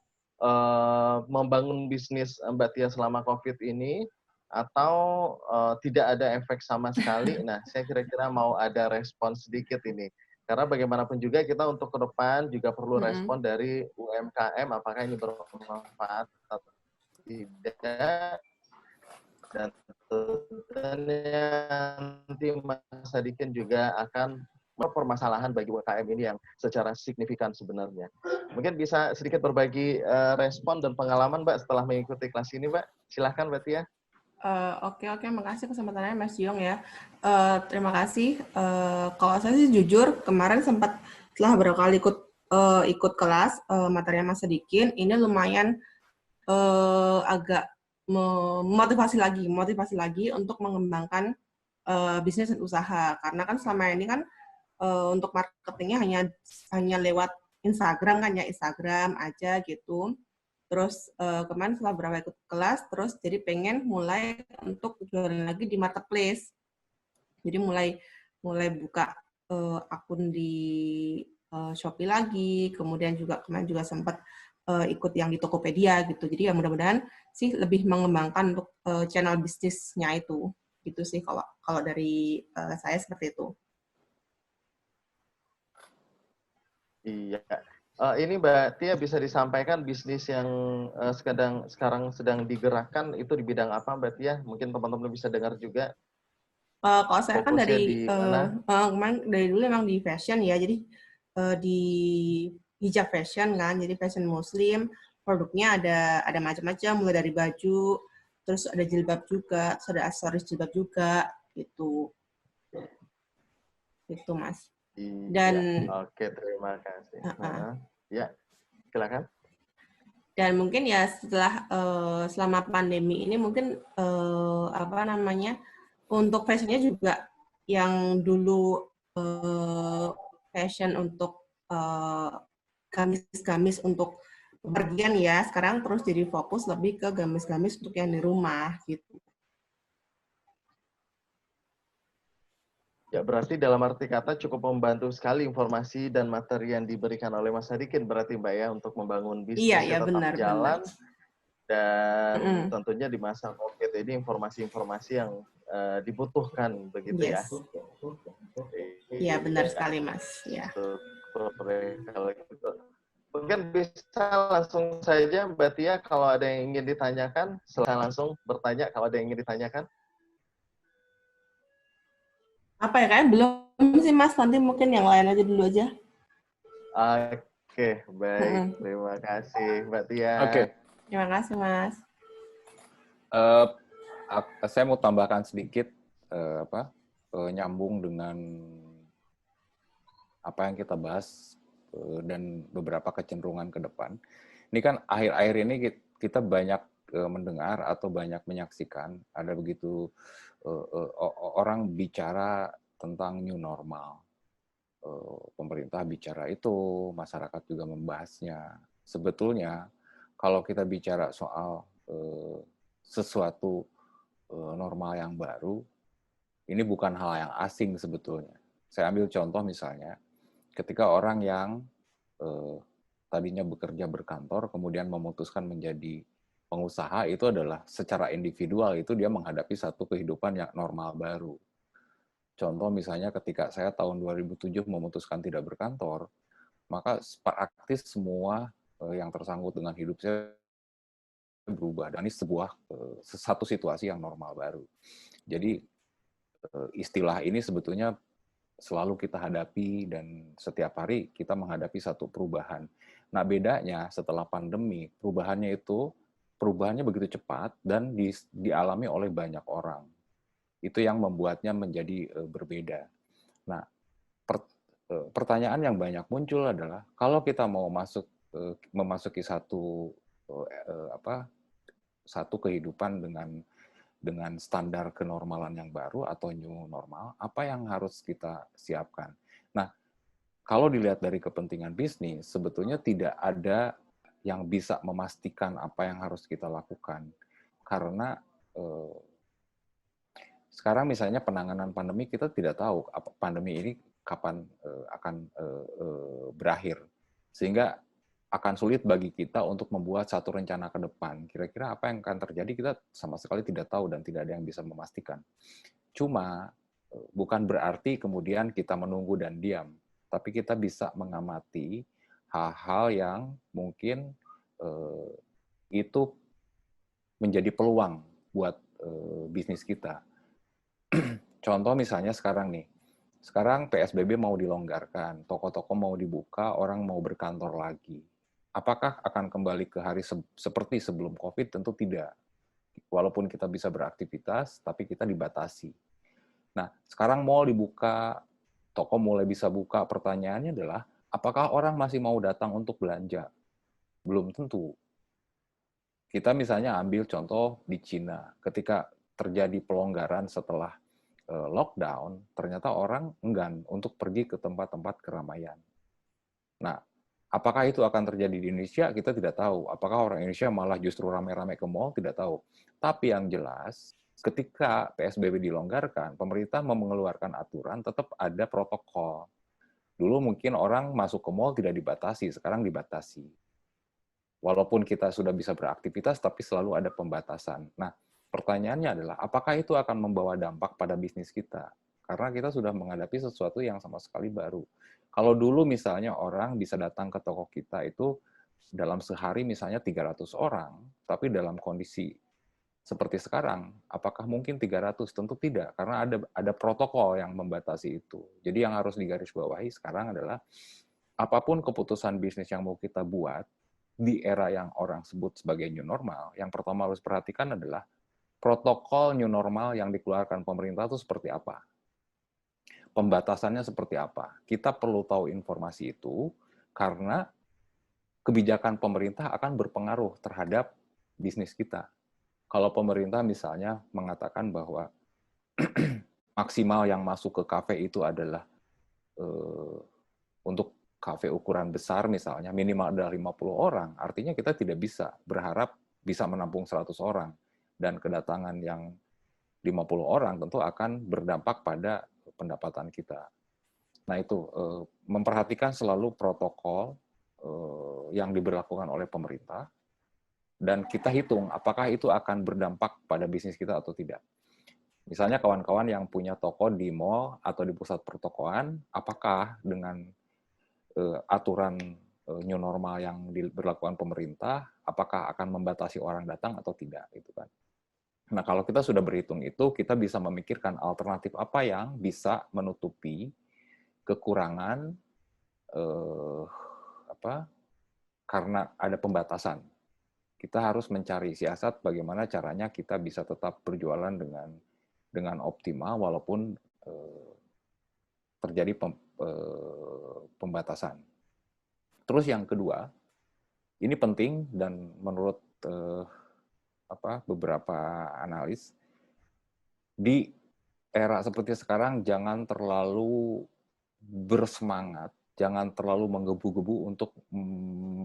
membangun bisnis Mbak Tia selama COVID ini, atau tidak ada efek sama sekali? Nah, saya kira-kira mau ada respon sedikit ini. Karena bagaimanapun juga kita untuk ke depan juga perlu Mm-mm. respon dari UMKM, apakah ini bermanfaat atau tidak. Dan tentunya nanti Mas Sadikin juga akan permasalahan bagi UMKM ini yang secara signifikan sebenarnya. Mungkin bisa sedikit berbagi respon dan pengalaman Mbak setelah mengikuti kelas ini Mbak. Silahkan Mbak Tia. Oke, makasih kesempatannya Mas Yong ya. Terima kasih. Kalau saya sih jujur kemarin sempat setelah beberapa kali ikut kelas materinya Mas Sadikin, ini lumayan agak memotivasi lagi untuk mengembangkan bisnis dan usaha. Karena kan selama ini kan untuk marketingnya hanya lewat Instagram kan ya, Instagram aja gitu. Terus kemarin setelah berapa ikut kelas, terus jadi pengen mulai untuk jualan lagi di marketplace. Jadi mulai buka akun di Shopee lagi, kemudian juga kemarin juga sempat ikut yang di Tokopedia gitu. Jadi ya mudah-mudahan sih lebih mengembangkan untuk channel bisnisnya itu. Gitu sih kalau dari saya seperti itu. Iya. Ini Mbak Tia bisa disampaikan bisnis yang sekarang sedang digerakkan itu di bidang apa Mbak Tia? Mungkin teman-teman bisa dengar juga. Kalau saya kan Fokusnya dari di mana? kemarin dari dulu emang di fashion ya, jadi di hijab fashion kan, jadi fashion muslim, produknya ada macam-macam, mulai dari baju, terus ada jilbab juga, terus ada aksesoris jilbab juga, gitu Mas. Iya. Dan Oke, terima kasih. uh-uh. Ya, silakan. Dan mungkin ya setelah selama pandemi ini mungkin untuk fashionnya juga yang dulu fashion untuk gamis-gamis untuk bepergian ya, sekarang terus jadi fokus lebih ke gamis-gamis untuk yang di rumah gitu. Ya, berarti dalam arti kata cukup membantu sekali informasi dan materi yang diberikan oleh Mas Sadikin berarti Mbak ya untuk membangun bisnisnya Iya, tetap benar. jalan dan Mm-mm. tentunya di masa COVID ini informasi-informasi yang dibutuhkan begitu ya. Yes. Iya, benar sekali Mas. Ya. Kalau gitu. Mungkin bisa langsung saja Mbak Tia kalau ada yang ingin ditanyakan, silakan langsung bertanya kalau ada yang ingin ditanyakan. Apa ya, kayaknya belum sih Mas, nanti mungkin yang lain aja dulu aja. Oke, baik. Terima kasih Mbak Tia. Oke. Terima kasih Mas. Saya mau tambahkan sedikit nyambung dengan apa yang kita bahas dan beberapa kecenderungan ke depan. Ini kan akhir-akhir ini kita banyak mendengar atau banyak menyaksikan ada begitu orang bicara tentang new normal. Pemerintah bicara itu, masyarakat juga membahasnya. Sebetulnya kalau kita bicara soal sesuatu normal yang baru, ini bukan hal yang asing sebetulnya. Saya ambil contoh misalnya, ketika orang yang tadinya bekerja berkantor, kemudian memutuskan menjadi pengusaha, itu adalah secara individual, itu dia menghadapi satu kehidupan yang normal baru. Contoh misalnya ketika saya tahun 2007 memutuskan tidak berkantor, maka praktis semua yang tersangkut dengan hidup saya berubah. Dan ini satu situasi yang normal baru. Jadi istilah ini sebetulnya selalu kita hadapi dan setiap hari kita menghadapi satu perubahan. Nah bedanya setelah pandemi, perubahannya begitu cepat dan dialami oleh banyak orang. Itu yang membuatnya menjadi berbeda. Nah, pertanyaan yang banyak muncul adalah kalau kita mau memasuki satu kehidupan dengan standar kenormalan yang baru atau new normal, apa yang harus kita siapkan? Nah, kalau dilihat dari kepentingan bisnis, sebetulnya tidak ada yang bisa memastikan apa yang harus kita lakukan. Karena sekarang misalnya penanganan pandemi, kita tidak tahu pandemi ini kapan akan berakhir. Sehingga akan sulit bagi kita untuk membuat satu rencana ke depan. Kira-kira apa yang akan terjadi kita sama sekali tidak tahu dan tidak ada yang bisa memastikan. Cuma bukan berarti kemudian kita menunggu dan diam. tapi kita bisa mengamati hal-hal yang mungkin itu menjadi peluang buat bisnis kita. Contoh misalnya sekarang nih, sekarang PSBB mau dilonggarkan, toko-toko mau dibuka, orang mau berkantor lagi. Apakah akan kembali ke hari seperti sebelum COVID? Tentu tidak. Walaupun kita bisa beraktivitas, tapi kita dibatasi. Nah, sekarang mall dibuka, toko mulai bisa buka. Pertanyaannya adalah, apakah orang masih mau datang untuk belanja? Belum tentu. Kita misalnya ambil contoh di Cina, ketika terjadi pelonggaran setelah lockdown, ternyata orang enggan untuk pergi ke tempat-tempat keramaian. Nah, apakah itu akan terjadi di Indonesia? Kita tidak tahu. Apakah orang Indonesia malah justru ramai-ramai ke mall? Tidak tahu. Tapi yang jelas, ketika PSBB dilonggarkan, pemerintah mengeluarkan aturan, tetap ada protokol. Dulu mungkin orang masuk ke mall tidak dibatasi, sekarang dibatasi. Walaupun kita sudah bisa beraktivitas, tapi selalu ada pembatasan. Nah, pertanyaannya adalah, apakah itu akan membawa dampak pada bisnis kita? Karena kita sudah menghadapi sesuatu yang sama sekali baru. Kalau dulu misalnya orang bisa datang ke toko kita itu dalam sehari misalnya 300 orang, tapi dalam kondisi seperti sekarang, apakah mungkin 300? Tentu tidak, karena ada protokol yang membatasi itu. Jadi yang harus digarisbawahi sekarang adalah, apapun keputusan bisnis yang mau kita buat, di era yang orang sebut sebagai new normal, yang pertama harus perhatikan adalah protokol new normal yang dikeluarkan pemerintah itu seperti apa. Pembatasannya seperti apa. Kita perlu tahu informasi itu karena kebijakan pemerintah akan berpengaruh terhadap bisnis kita. Kalau pemerintah misalnya mengatakan bahwa maksimal yang masuk ke kafe itu adalah untuk kafe ukuran besar misalnya, minimal ada 50 orang, artinya kita tidak bisa berharap bisa menampung 100 orang. Dan kedatangan yang 50 orang tentu akan berdampak pada pendapatan kita. Nah itu, memperhatikan selalu protokol yang diberlakukan oleh pemerintah, dan kita hitung apakah itu akan berdampak pada bisnis kita atau tidak. Misalnya kawan-kawan yang punya toko di mall atau di pusat pertokoan, apakah dengan aturan new normal yang diberlakukan pemerintah, apakah akan membatasi orang datang atau tidak, gitu kan. Nah, kalau kita sudah berhitung itu, kita bisa memikirkan alternatif apa yang bisa menutupi kekurangan karena ada pembatasan. Kita harus mencari siasat bagaimana caranya kita bisa tetap berjualan dengan optimal walaupun terjadi pembatasan. Terus yang kedua, ini penting dan menurut beberapa analis, di era seperti sekarang jangan terlalu bersemangat, jangan terlalu menggebu-gebu untuk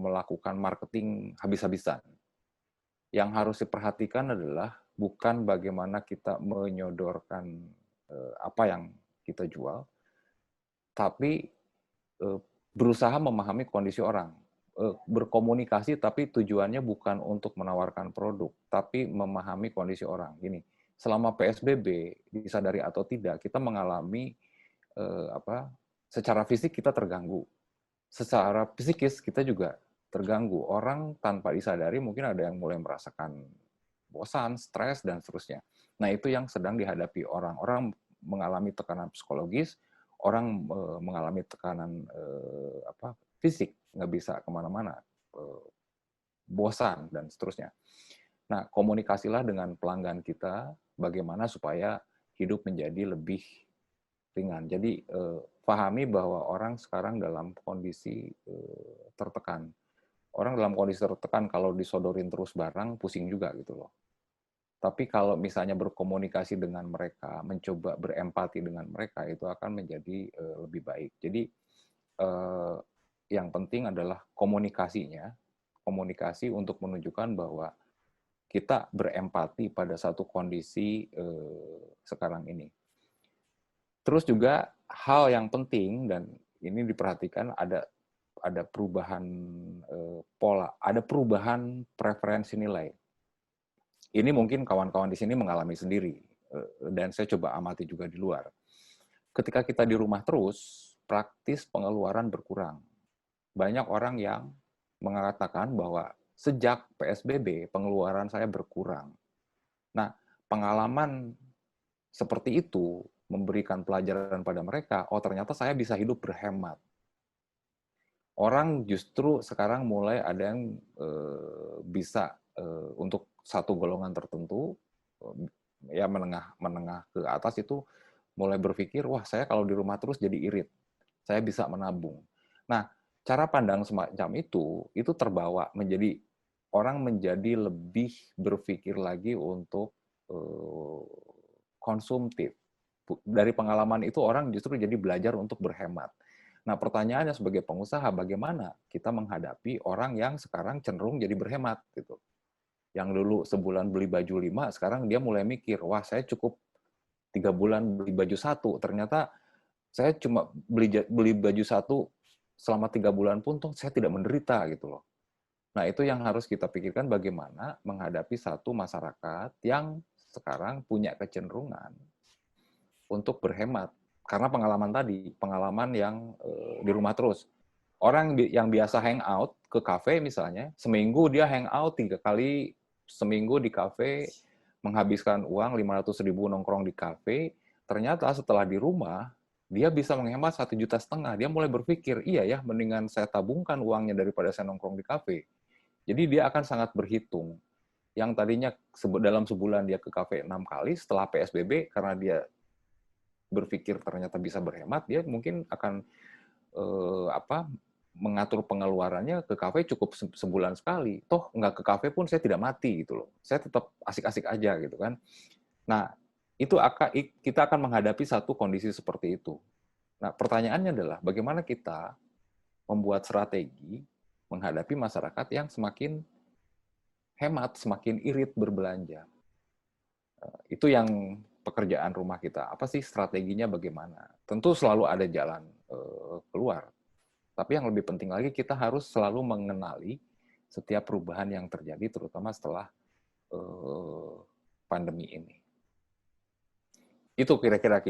melakukan marketing habis-habisan. Yang harus diperhatikan adalah bukan bagaimana kita menyodorkan apa yang kita jual, tapi berusaha memahami kondisi orang. Berkomunikasi tapi tujuannya bukan untuk menawarkan produk, tapi memahami kondisi orang. Gini, selama PSBB, disadari atau tidak, kita mengalami secara fisik kita terganggu. Secara psikis kita juga terganggu. Orang tanpa disadari mungkin ada yang mulai merasakan bosan, stres, dan seterusnya. Nah, itu yang sedang dihadapi orang. Orang mengalami tekanan psikologis, orang mengalami tekanan fisik, nggak bisa kemana-mana, bosan, dan seterusnya. Nah, komunikasilah dengan pelanggan kita, bagaimana supaya hidup menjadi lebih ringan. Jadi, pahami bahwa orang sekarang dalam kondisi tertekan. Orang dalam kondisi tertekan, kalau disodorin terus barang, pusing juga gitu loh. Tapi kalau misalnya berkomunikasi dengan mereka, mencoba berempati dengan mereka, itu akan menjadi lebih baik. Jadi, yang penting adalah komunikasinya, komunikasi untuk menunjukkan bahwa kita berempati pada satu kondisi sekarang ini. Terus juga hal yang penting, dan ini diperhatikan, ada perubahan pola, ada perubahan preferensi nilai. Ini mungkin kawan-kawan di sini mengalami sendiri, dan saya coba amati juga di luar. Ketika kita di rumah terus, praktis pengeluaran berkurang. Banyak orang yang mengatakan bahwa sejak PSBB pengeluaran saya berkurang. Nah, pengalaman seperti itu memberikan pelajaran pada mereka, oh ternyata saya bisa hidup berhemat. Orang justru sekarang mulai ada yang bisa untuk satu golongan tertentu, ya menengah ke atas itu mulai berpikir, wah saya kalau di rumah terus jadi irit, saya bisa menabung. Nah, cara pandang semacam itu terbawa menjadi orang menjadi lebih berpikir lagi untuk konsumtif. Dari pengalaman itu orang justru jadi belajar untuk berhemat. Nah, pertanyaannya sebagai pengusaha, bagaimana kita menghadapi orang yang sekarang cenderung jadi berhemat gitu. Yang dulu sebulan beli baju 5, sekarang dia mulai mikir, wah saya cukup 3 bulan beli baju 1. Ternyata saya cuma beli baju 1 selama 3 bulan pun toh saya tidak menderita gitu loh. Nah, itu yang harus kita pikirkan, bagaimana menghadapi satu masyarakat yang sekarang punya kecenderungan untuk berhemat. Karena pengalaman tadi, pengalaman yang di rumah terus. Orang yang biasa hangout ke kafe misalnya, seminggu dia hangout 3 kali seminggu di kafe, menghabiskan uang 500.000 nongkrong di kafe, ternyata setelah di rumah, dia bisa menghemat 1,5 juta. Dia mulai berpikir, iya ya, mendingan saya tabungkan uangnya daripada saya nongkrong di kafe. Jadi dia akan sangat berhitung. Yang tadinya dalam sebulan dia ke kafe 6 kali, setelah PSBB, karena dia berpikir ternyata bisa berhemat, dia mungkin akan mengatur pengeluarannya ke kafe cukup sebulan sekali. Toh nggak ke kafe pun saya tidak mati gitu loh. Saya tetap asik-asik aja gitu kan. Nah, kita akan menghadapi satu kondisi seperti itu. Nah, pertanyaannya adalah bagaimana kita membuat strategi menghadapi masyarakat yang semakin hemat, semakin irit berbelanja. Itu yang pekerjaan rumah kita. Apa sih strateginya bagaimana? Tentu selalu ada jalan keluar. Tapi yang lebih penting lagi, kita harus selalu mengenali setiap perubahan yang terjadi, terutama setelah pandemi ini. Itu kira-kira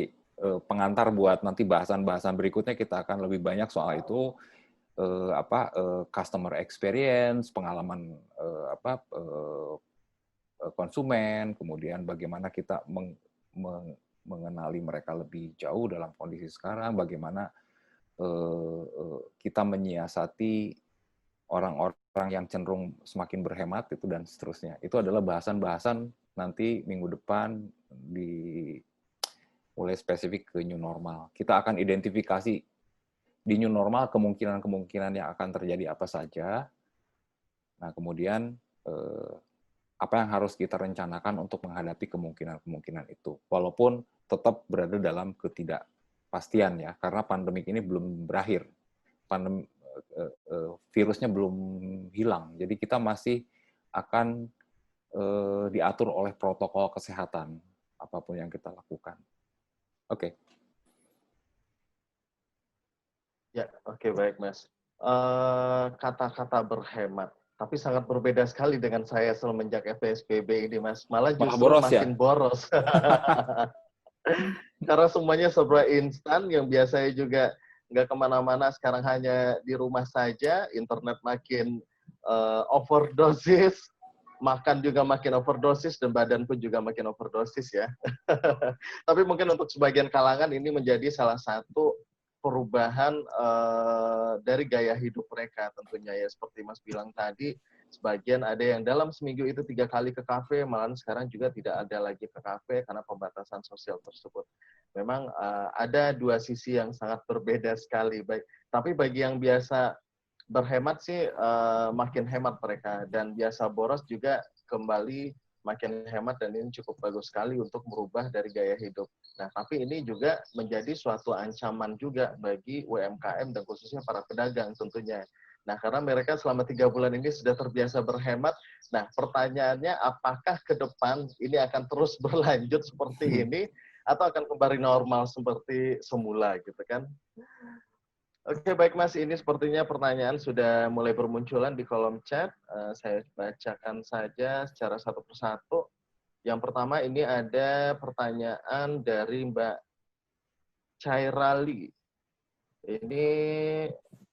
pengantar buat nanti bahasan-bahasan berikutnya. Kita akan lebih banyak soal itu, customer experience, pengalaman konsumen, kemudian bagaimana kita mengenali mereka lebih jauh dalam kondisi sekarang, bagaimana kita menyiasati orang-orang yang cenderung semakin berhemat itu dan seterusnya. Itu adalah bahasan-bahasan nanti minggu depan mulai spesifik ke new normal. Kita akan identifikasi di new normal kemungkinan-kemungkinan yang akan terjadi apa saja. Nah, kemudian apa yang harus kita rencanakan untuk menghadapi kemungkinan-kemungkinan itu. Walaupun tetap berada dalam ketidakpastian ya, karena pandemik ini belum berakhir. Virusnya belum hilang. Jadi kita masih akan diatur oleh protokol kesehatan apapun yang kita lakukan. Oke. Ya, oke, baik Mas. Kata-kata berhemat, tapi sangat berbeda sekali dengan saya semenjak PSBB ini, Mas. Malah justru boros, makin ya? boros. Karena semuanya serba instan, yang biasanya juga nggak kemana-mana, sekarang hanya di rumah saja, internet makin overdosis, makan juga makin overdosis, dan badan pun juga makin overdosis ya. Tapi mungkin untuk sebagian kalangan ini menjadi salah satu perubahan dari gaya hidup mereka tentunya ya. Seperti Mas bilang tadi, sebagian ada yang dalam seminggu itu 3 kali ke kafe, malahan sekarang juga tidak ada lagi ke kafe karena pembatasan sosial tersebut. Memang ada dua sisi yang sangat berbeda sekali. Tapi bagi yang biasa berhemat sih makin hemat mereka, dan biasa boros juga kembali makin hemat, dan ini cukup bagus sekali untuk merubah dari gaya hidup. Nah, tapi ini juga menjadi suatu ancaman juga bagi UMKM dan khususnya para pedagang tentunya. Nah, karena mereka selama 3 bulan ini sudah terbiasa berhemat. Nah, pertanyaannya apakah ke depan ini akan terus berlanjut seperti ini atau akan kembali normal seperti semula gitu kan? Oke, baik Mas, ini sepertinya pertanyaan sudah mulai bermunculan di kolom chat. Saya bacakan saja secara satu persatu. Yang pertama ini ada pertanyaan dari Mbak Cairali. Ini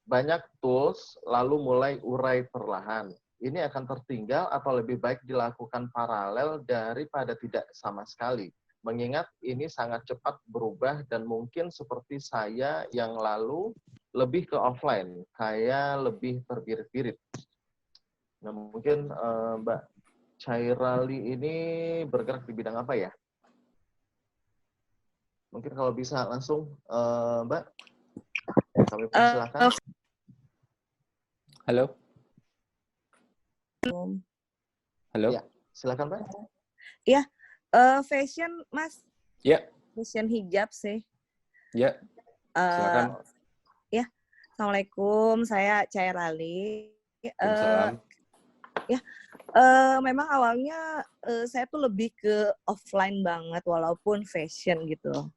banyak tools, lalu mulai urai perlahan. Ini akan tertinggal atau lebih baik dilakukan paralel daripada tidak sama sekali. Mengingat ini sangat cepat berubah dan mungkin seperti saya yang lalu lebih ke offline, kayak lebih terbirit-birit. Nah, mungkin Mbak Chairali ini bergerak di bidang apa ya? Mungkin kalau bisa langsung Mbak, kami persilakan. Halo? Halo? Ya, silakan Mbak. Iya, fashion Mas. Ya. Fashion hijab sih. Ya, silakan. Ya, Assalamualaikum, saya Chairali. Waalaikumsalam. Ya, memang awalnya saya tuh lebih ke offline banget, walaupun fashion gitu.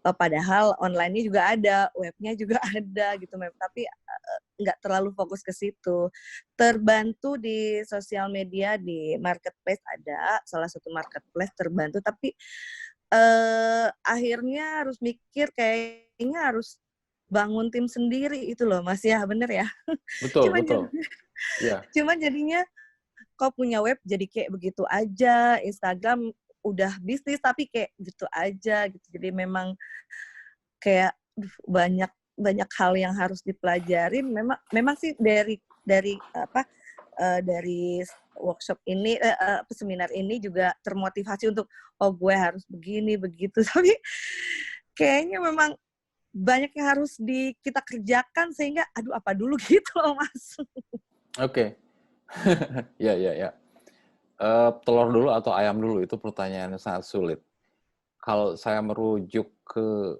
Padahal online-nya juga ada, webnya juga ada gitu, tapi nggak terlalu fokus ke situ. Terbantu di sosial media, di marketplace ada, salah satu marketplace terbantu, tapi akhirnya harus mikir kayaknya harus bangun tim sendiri itu loh Mas ya, bener ya? Betul, betul. Yeah. Cuman jadinya kok punya web jadi kayak begitu aja, Instagram udah bisnis tapi kayak gitu aja gitu. Jadi memang kayak banyak hal yang harus dipelajari. Memang sih dari workshop ini seminar ini juga termotivasi untuk gue harus begini begitu. Tapi kayaknya memang banyak yang harus kita kerjakan sehingga aduh apa dulu gitu loh Mas. Oke. Ya. Telur dulu atau ayam dulu itu pertanyaan yang sangat sulit. Kalau saya merujuk ke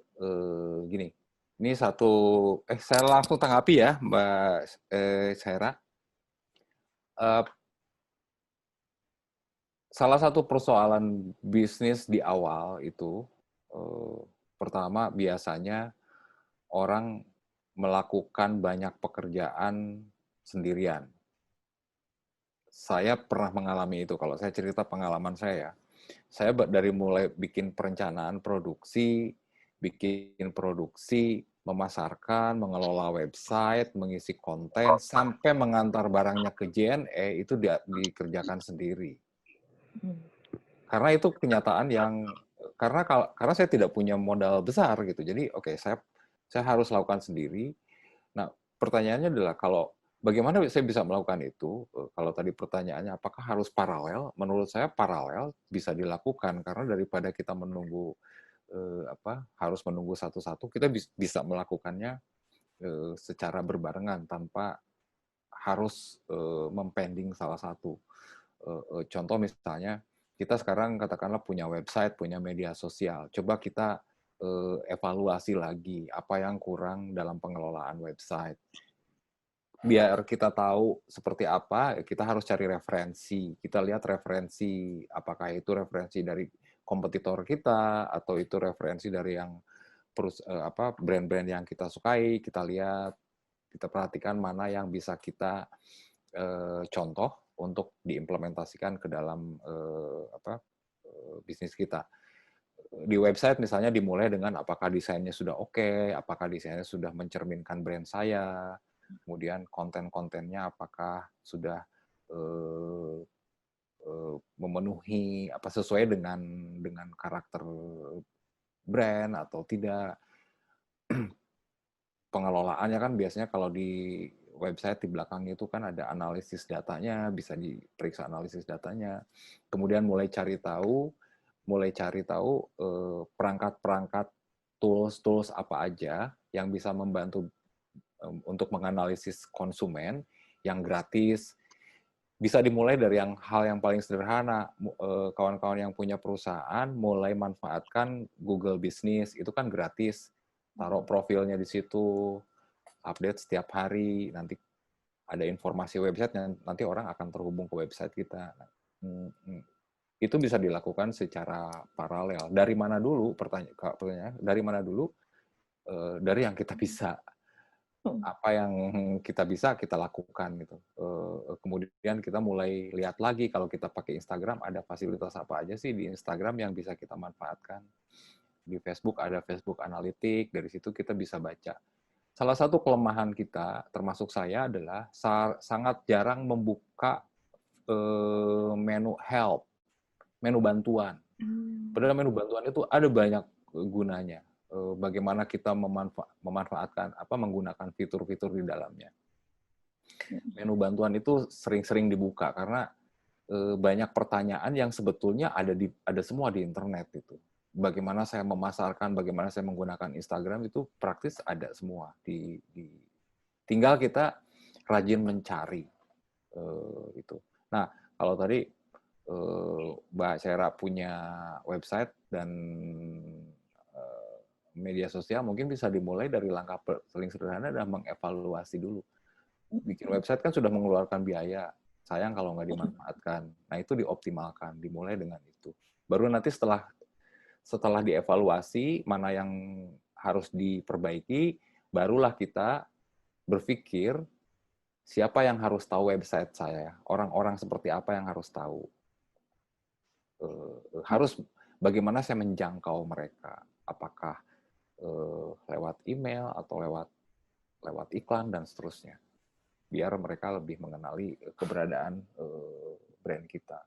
gini, ini saya langsung tanggapi ya Mbak Saira. Salah satu persoalan bisnis di awal itu, pertama biasanya orang melakukan banyak pekerjaan sendirian. Saya pernah mengalami itu. Kalau saya cerita pengalaman saya dari mulai bikin perencanaan produksi, memasarkan, mengelola website, mengisi konten, sampai mengantar barangnya ke JNE itu dikerjakan sendiri. Karena itu kenyataan yang karena saya tidak punya modal besar gitu. Jadi saya harus lakukan sendiri. Nah, pertanyaannya adalah bagaimana saya bisa melakukan itu? Kalau tadi pertanyaannya apakah harus paralel? Menurut saya paralel bisa dilakukan karena daripada kita menunggu harus menunggu satu-satu, kita bisa melakukannya secara berbarengan tanpa harus mempending salah satu. Contoh misalnya kita sekarang katakanlah punya website, punya media sosial. Coba kita evaluasi lagi apa yang kurang dalam pengelolaan website. Biar kita tahu seperti apa, kita harus cari referensi. Kita lihat referensi, apakah itu referensi dari kompetitor kita, atau itu referensi dari yang brand-brand yang kita sukai. Kita lihat, kita perhatikan mana yang bisa kita contoh untuk diimplementasikan ke dalam bisnis kita. Di website misalnya dimulai dengan apakah desainnya sudah oke, apakah desainnya sudah mencerminkan brand saya, kemudian konten-kontennya apakah sudah memenuhi sesuai dengan karakter brand atau tidak. Pengelolaannya kan biasanya kalau di website di belakangnya itu kan ada analisis datanya, bisa diperiksa analisis datanya. Kemudian mulai cari tahu perangkat-perangkat tools apa aja yang bisa membantu untuk menganalisis konsumen yang gratis. Bisa dimulai dari hal yang paling sederhana. Kawan-kawan yang punya perusahaan mulai manfaatkan Google Business, itu kan gratis. Taruh profilnya di situ, update setiap hari, nanti ada informasi website, nanti orang akan terhubung ke website kita. Itu bisa dilakukan secara paralel. Dari mana dulu? Pertanyaan, dari mana dulu? Dari yang kita bisa. Apa yang kita bisa, kita lakukan gitu. Kemudian kita mulai lihat lagi, kalau kita pakai Instagram, ada fasilitas apa aja sih di Instagram yang bisa kita manfaatkan. Di Facebook ada Facebook Analytics, dari situ kita bisa baca salah satu kelemahan kita, termasuk saya, adalah sangat jarang membuka menu help, menu bantuan. Padahal menu bantuan itu ada banyak gunanya. Bagaimana kita memanfaatkan menggunakan fitur-fitur di dalamnya. Menu bantuan itu sering-sering dibuka karena banyak pertanyaan yang sebetulnya ada semua di internet itu. Bagaimana saya memasarkan, bagaimana saya menggunakan Instagram itu praktis ada semua tinggal kita rajin mencari itu. Nah, kalau tadi Mbak Syera punya website dan media sosial, mungkin bisa dimulai dari langkah paling sederhana adalah mengevaluasi dulu. Bikin website kan sudah mengeluarkan biaya, sayang kalau nggak dimanfaatkan. Nah, itu dioptimalkan, dimulai dengan itu. Baru nanti setelah dievaluasi mana yang harus diperbaiki, barulah kita berpikir siapa yang harus tahu website saya, orang-orang seperti apa yang harus tahu. Harus bagaimana saya menjangkau mereka, apakah lewat email atau lewat iklan dan seterusnya, biar mereka lebih mengenali keberadaan brand kita.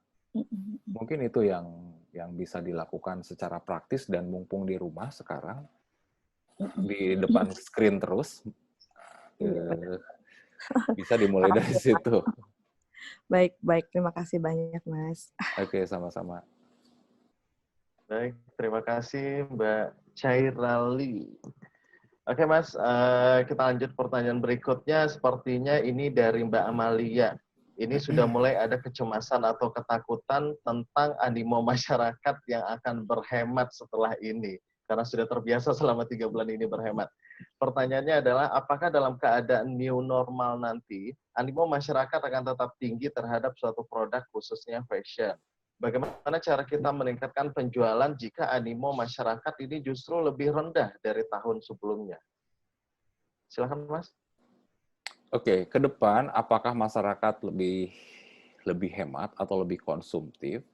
Mungkin itu yang bisa dilakukan secara praktis dan mumpung di rumah sekarang di depan screen terus, bisa dimulai dari situ. Baik, terima kasih banyak, Mas. Oke, sama-sama. Baik, terima kasih Mbak Chairali. Oke Mas, kita lanjut pertanyaan berikutnya. Sepertinya ini dari Mbak Amalia. Ini sudah mulai ada kecemasan atau ketakutan tentang animo masyarakat yang akan berhemat setelah ini. Karena sudah terbiasa selama 3 bulan ini berhemat. Pertanyaannya adalah, apakah dalam keadaan new normal nanti, animo masyarakat akan tetap tinggi terhadap suatu produk khususnya fashion? Bagaimana cara kita meningkatkan penjualan jika animo masyarakat ini justru lebih rendah dari tahun sebelumnya? Silakan, Mas. Oke, ke depan apakah masyarakat lebih hemat atau lebih konsumtif?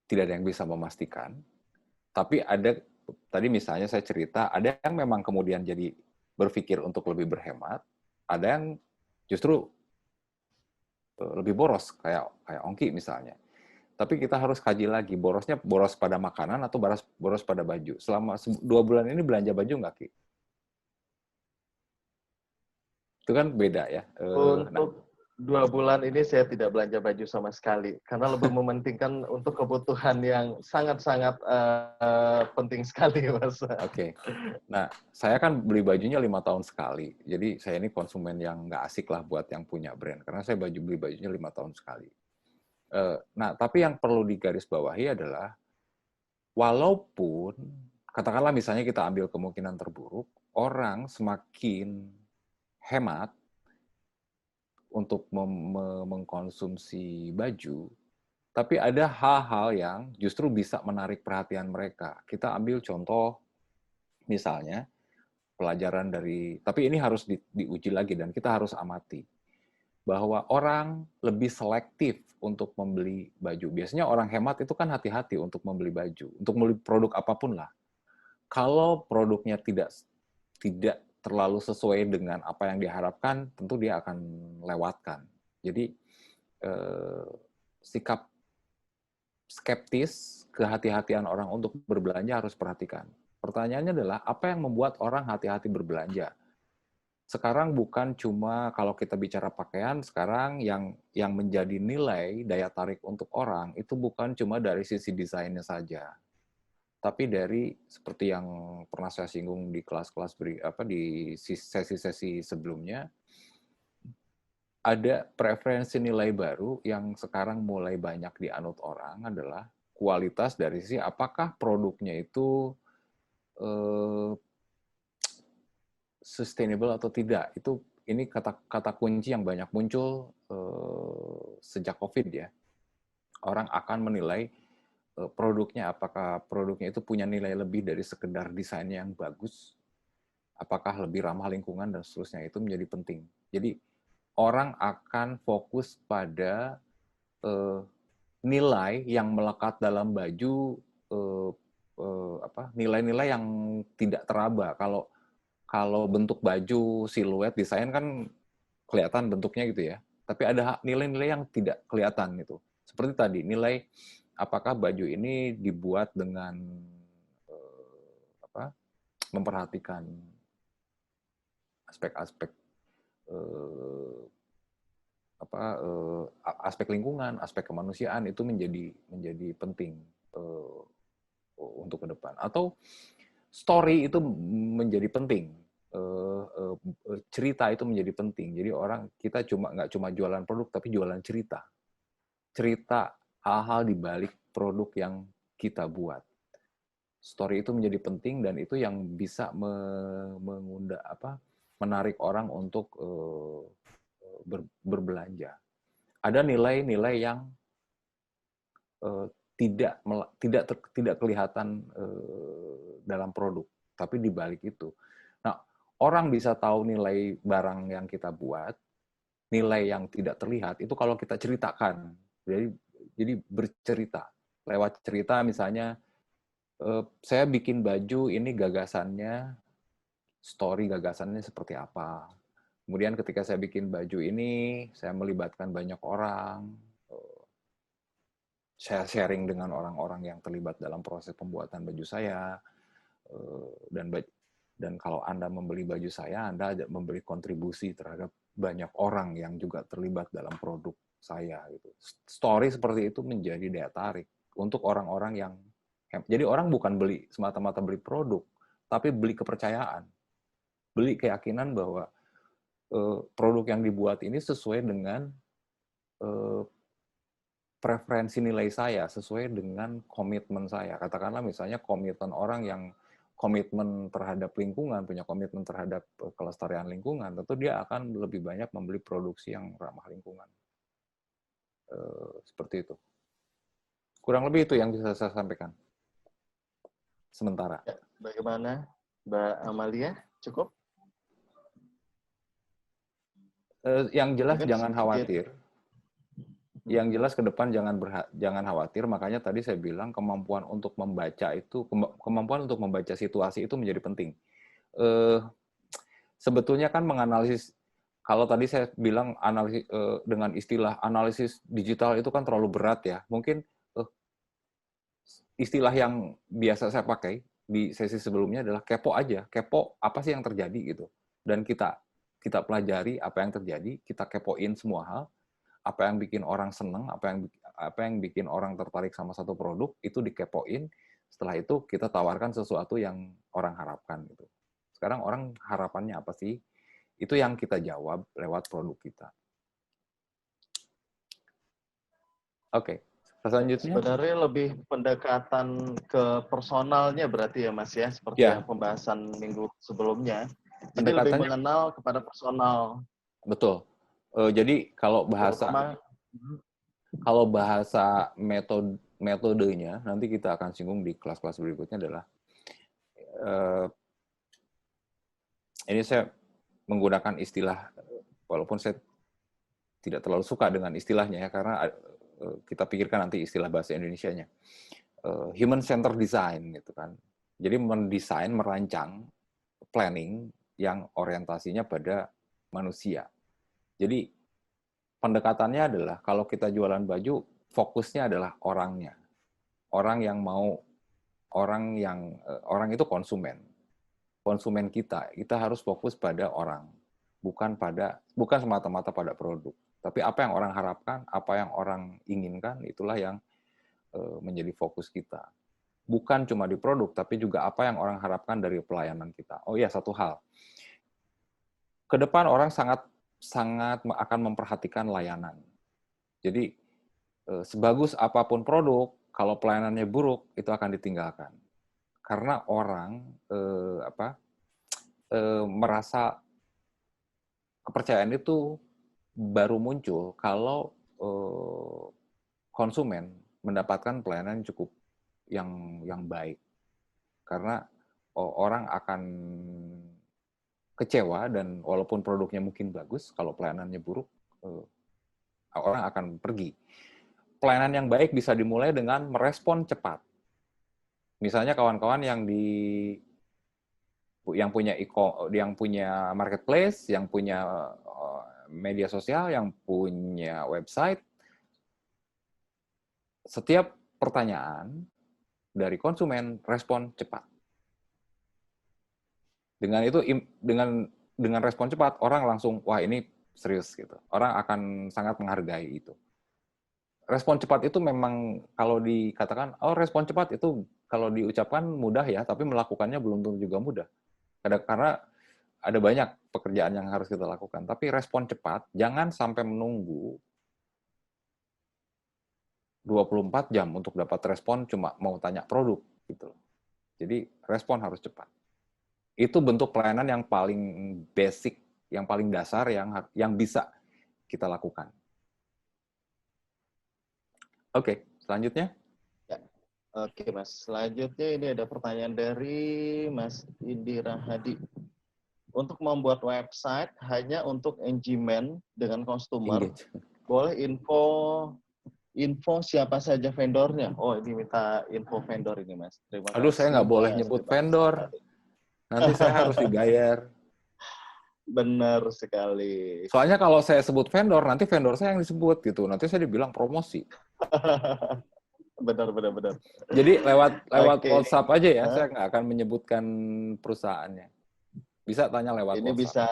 Tidak ada yang bisa memastikan. Tapi ada, tadi misalnya saya cerita, ada yang memang kemudian jadi berpikir untuk lebih berhemat, ada yang justru lebih boros, kayak Ongki misalnya. Tapi kita harus kaji lagi, borosnya boros pada makanan atau boros pada baju. Selama 2 bulan ini belanja baju nggak, Ki? Itu kan beda ya. Untuk 2 bulan ini saya tidak belanja baju sama sekali, karena lebih mementingkan untuk kebutuhan yang sangat-sangat penting sekali, Mas. Oke. Nah, saya kan beli bajunya 5 tahun sekali. Jadi saya ini konsumen yang nggak asik lah buat yang punya brand, karena saya beli bajunya 5 tahun sekali. Nah, tapi yang perlu digarisbawahi adalah, walaupun, katakanlah misalnya kita ambil kemungkinan terburuk, orang semakin hemat untuk mengkonsumsi baju, tapi ada hal-hal yang justru bisa menarik perhatian mereka. Kita ambil contoh, misalnya, pelajaran dari, tapi ini harus diuji lagi dan kita harus amati, bahwa orang lebih selektif untuk membeli baju. Biasanya orang hemat itu kan hati-hati untuk membeli baju, untuk membeli produk apapun lah. Kalau produknya tidak terlalu sesuai dengan apa yang diharapkan, tentu dia akan lewatkan. Jadi sikap skeptis, kehati-hatian orang untuk berbelanja harus perhatikan. Pertanyaannya adalah, apa yang membuat orang hati-hati berbelanja? Sekarang bukan cuma kalau kita bicara pakaian, sekarang yang menjadi nilai daya tarik untuk orang itu bukan cuma dari sisi desainnya saja, tapi dari seperti yang pernah saya singgung di kelas-kelas di sesi-sesi sebelumnya, ada preferensi nilai baru yang sekarang mulai banyak dianut orang adalah kualitas dari sisi apakah produknya itu sustainable atau tidak. Ini kata kunci yang banyak muncul sejak COVID ya. Orang akan menilai produknya, apakah produknya itu punya nilai lebih dari sekedar desainnya yang bagus, apakah lebih ramah lingkungan dan seterusnya, itu menjadi penting. Jadi orang akan fokus pada nilai yang melekat dalam baju nilai-nilai yang tidak teraba. Kalau bentuk baju, siluet, desain kan kelihatan bentuknya gitu ya. Tapi ada nilai-nilai yang tidak kelihatan itu. Seperti tadi, nilai apakah baju ini dibuat dengan memperhatikan aspek-aspek aspek lingkungan, aspek kemanusiaan itu menjadi penting untuk ke depan. Atau story itu menjadi penting, cerita itu menjadi penting. Jadi kita nggak cuma jualan produk, tapi jualan cerita hal-hal di balik produk yang kita buat. Story itu menjadi penting dan itu yang bisa menarik orang untuk berbelanja. Ada nilai-nilai yang tidak kelihatan dalam produk, tapi di balik itu. Nah, orang bisa tahu nilai barang yang kita buat, nilai yang tidak terlihat itu kalau kita ceritakan. Jadi bercerita. Lewat cerita misalnya, saya bikin baju ini gagasannya, story gagasannya seperti apa. Kemudian ketika saya bikin baju ini, saya melibatkan banyak orang, saya sharing dengan orang-orang yang terlibat dalam proses pembuatan baju saya, dan kalau Anda membeli baju saya, Anda memberi kontribusi terhadap banyak orang yang juga terlibat dalam produk saya. Gitu. Story seperti itu menjadi daya tarik untuk orang-orang yang, jadi orang bukan beli semata-mata beli produk, tapi beli kepercayaan, beli keyakinan bahwa produk yang dibuat ini sesuai dengan preferensi nilai saya, sesuai dengan komitmen saya. Katakanlah misalnya komitmen orang yang komitmen terhadap lingkungan, punya komitmen terhadap kelestarian lingkungan, tentu dia akan lebih banyak membeli produksi yang ramah lingkungan. Seperti itu. Kurang lebih itu yang bisa saya sampaikan. Sementara. Ya, bagaimana Mbak Amalia? Cukup? Yang jelas Mungkin jangan khawatir. Yang jelas ke depan jangan khawatir. Makanya tadi saya bilang kemampuan untuk membaca situasi itu menjadi penting. Sebetulnya kan menganalisis, kalau tadi saya bilang analisis dengan istilah analisis digital itu kan terlalu berat ya. Mungkin istilah yang biasa saya pakai di sesi sebelumnya adalah kepo aja. Kepo apa sih yang terjadi gitu. Dan kita pelajari apa yang terjadi, kita kepoin semua hal, apa yang bikin orang seneng, apa yang bikin orang tertarik sama satu produk, itu dikepoin. Setelah itu kita tawarkan sesuatu yang orang harapkan gitu. Sekarang orang harapannya apa sih? Itu yang kita jawab lewat produk kita. Oke. Selanjutnya. Sebenarnya lebih pendekatan ke personalnya berarti ya Mas ya, seperti yang pembahasan minggu sebelumnya. Jadi lebih mengenal kepada personal. Betul. Jadi kalau bahasa metodenya nanti kita akan singgung di kelas-kelas berikutnya adalah ini saya menggunakan istilah, walaupun saya tidak terlalu suka dengan istilahnya ya, karena kita pikirkan nanti istilah bahasa Indonesianya. Human center design gitu kan. Jadi mendesain, merancang, planning yang orientasinya pada manusia. Jadi pendekatannya adalah kalau kita jualan baju, fokusnya adalah orangnya. Orang itu konsumen. Konsumen kita harus fokus pada orang, bukan semata-mata pada produk. Tapi apa yang orang harapkan, apa yang orang inginkan, itulah yang menjadi fokus kita. Bukan cuma di produk, tapi juga apa yang orang harapkan dari pelayanan kita. Oh iya, satu hal. Ke depan orang sangat akan memperhatikan layanan. Jadi, sebagus apapun produk, kalau pelayanannya buruk, itu akan ditinggalkan. Karena orang merasa kepercayaan itu baru muncul kalau konsumen mendapatkan pelayanan cukup yang baik. Karena orang akan kecewa, dan walaupun produknya mungkin bagus, kalau pelayanannya buruk, orang akan pergi. Pelayanan yang baik bisa dimulai dengan merespon cepat. Misalnya kawan-kawan yang punya marketplace, yang punya media sosial, yang punya website, setiap pertanyaan dari konsumen respon cepat. Dengan itu, dengan respon cepat, orang langsung, wah ini serius gitu. Orang akan sangat menghargai itu. Respon cepat itu memang kalau dikatakan, oh respon cepat itu kalau diucapkan mudah ya, tapi melakukannya belum tentu juga mudah. Karena ada banyak pekerjaan yang harus kita lakukan. Tapi respon cepat, jangan sampai menunggu 24 jam untuk dapat respon cuma mau tanya produk gitu. Jadi respon harus cepat. Itu bentuk pelayanan yang paling basic, yang paling dasar yang bisa kita lakukan. Oke, selanjutnya. Ya. Oke, Mas. Selanjutnya ini ada pertanyaan dari Mas Indira Hadi. Untuk membuat website hanya untuk engagement dengan customer, boleh info siapa saja vendornya? Oh, ini minta info vendor ini, Mas. Terima Aduh, kasih. saya nggak boleh nyebut vendor. Nanti saya harus dibayar. Benar sekali. Soalnya kalau saya sebut vendor, nanti vendor saya yang disebut gitu. Nanti saya dibilang promosi. Benar. Jadi lewat Oke. WhatsApp aja ya, saya nggak akan menyebutkan perusahaannya. Bisa tanya lewat ini WhatsApp. Bisa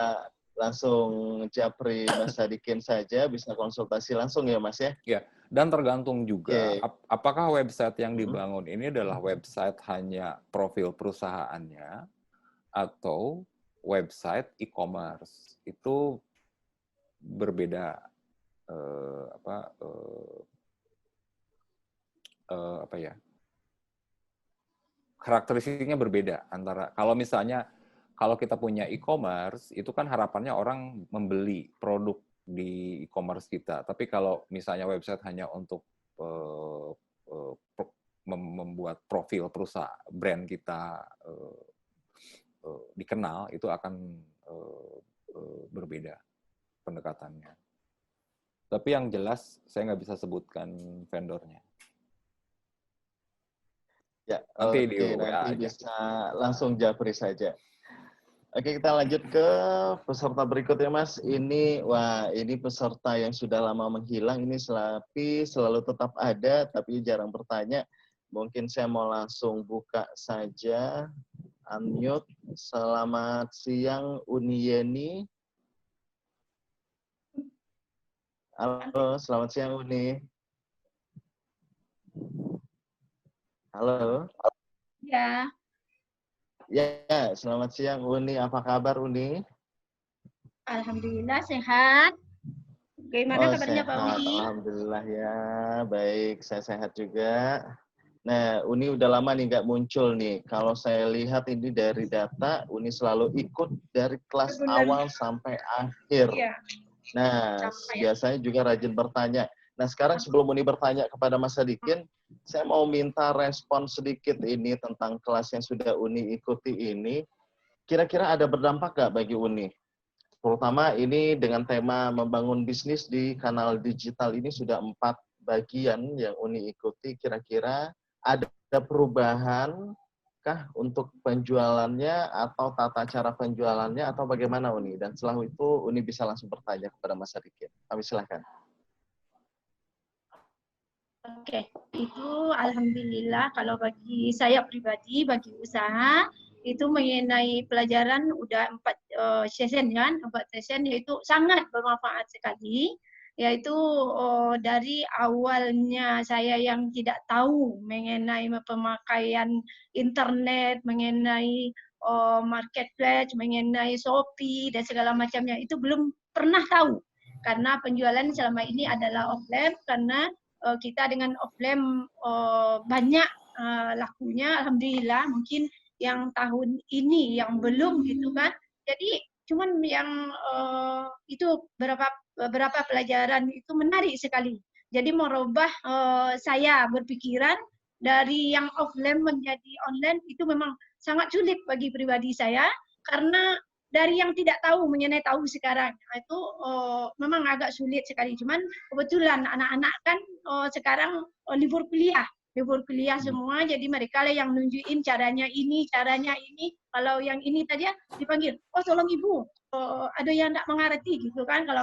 langsung japri Mas Sadikin saja, bisa konsultasi langsung ya Mas ya? Ya, dan tergantung juga apakah website yang dibangun ini adalah website hanya profil perusahaannya atau website e-commerce. Itu berbeda karakteristiknya berbeda antara kalau kita punya e-commerce itu kan harapannya orang membeli produk di e-commerce kita. Tapi kalau misalnya website hanya untuk membuat profil perusahaan brand kita dikenal, itu akan berbeda pendekatannya. Tapi yang jelas saya nggak bisa sebutkan vendornya. Ya, nanti bisa langsung japri saja. Oke, kita lanjut ke peserta berikutnya, Mas. Ini peserta yang sudah lama menghilang. Ini selalu tetap ada, tapi jarang bertanya. Mungkin saya mau langsung buka saja. Unmute. Selamat siang, Uni Yeni. Halo, selamat siang, Uni. Halo. Ya. Ya, selamat siang Uni. Apa kabar Uni? Alhamdulillah sehat. Bagaimana kabarnya sehat. Pak Uni? Alhamdulillah ya, baik. Saya sehat juga. Nah, Uni udah lama nih nggak muncul nih. Kalau saya lihat ini dari data, Uni selalu ikut dari kelas awal sampai akhir. Iya. Nah, biasanya juga rajin bertanya. Nah, sekarang sebelum Uni bertanya kepada Mas Sadikin, saya mau minta respon sedikit ini tentang kelas yang sudah Uni ikuti ini. Kira-kira ada berdampak nggak bagi Uni? Terutama ini dengan tema membangun bisnis di kanal digital ini sudah 4 bagian yang Uni ikuti. Kira-kira ada perubahan kah untuk penjualannya atau tata cara penjualannya atau bagaimana Uni? Dan setelah itu Uni bisa langsung bertanya kepada Mas Sadikin. Kami silakan. Oke, itu alhamdulillah kalau bagi saya pribadi, bagi usaha, itu mengenai pelajaran udah 4 session kan, 4 session yaitu sangat bermanfaat sekali, yaitu dari awalnya saya yang tidak tahu mengenai pemakaian internet, mengenai marketplace, mengenai Shopee dan segala macamnya, itu belum pernah tahu. Karena penjualan selama ini adalah offline, karena kita dengan offline banyak lakunya, alhamdulillah. Mungkin yang tahun ini yang belum gitu kan. Jadi cuman yang itu beberapa pelajaran itu menarik sekali. Jadi merubah saya berpikiran dari yang offline menjadi online itu memang sangat sulit bagi pribadi saya, karena dari yang tidak tahu mengenai tahu sekarang itu memang agak sulit sekali. Cuman kebetulan anak-anak kan sekarang libur kuliah, libur kuliah semua, jadi mereka lah yang nunjukin caranya ini. Kalau yang ini tadi dipanggil, oh tolong ibu, ada yang tidak mengerti gitu kan. Kalau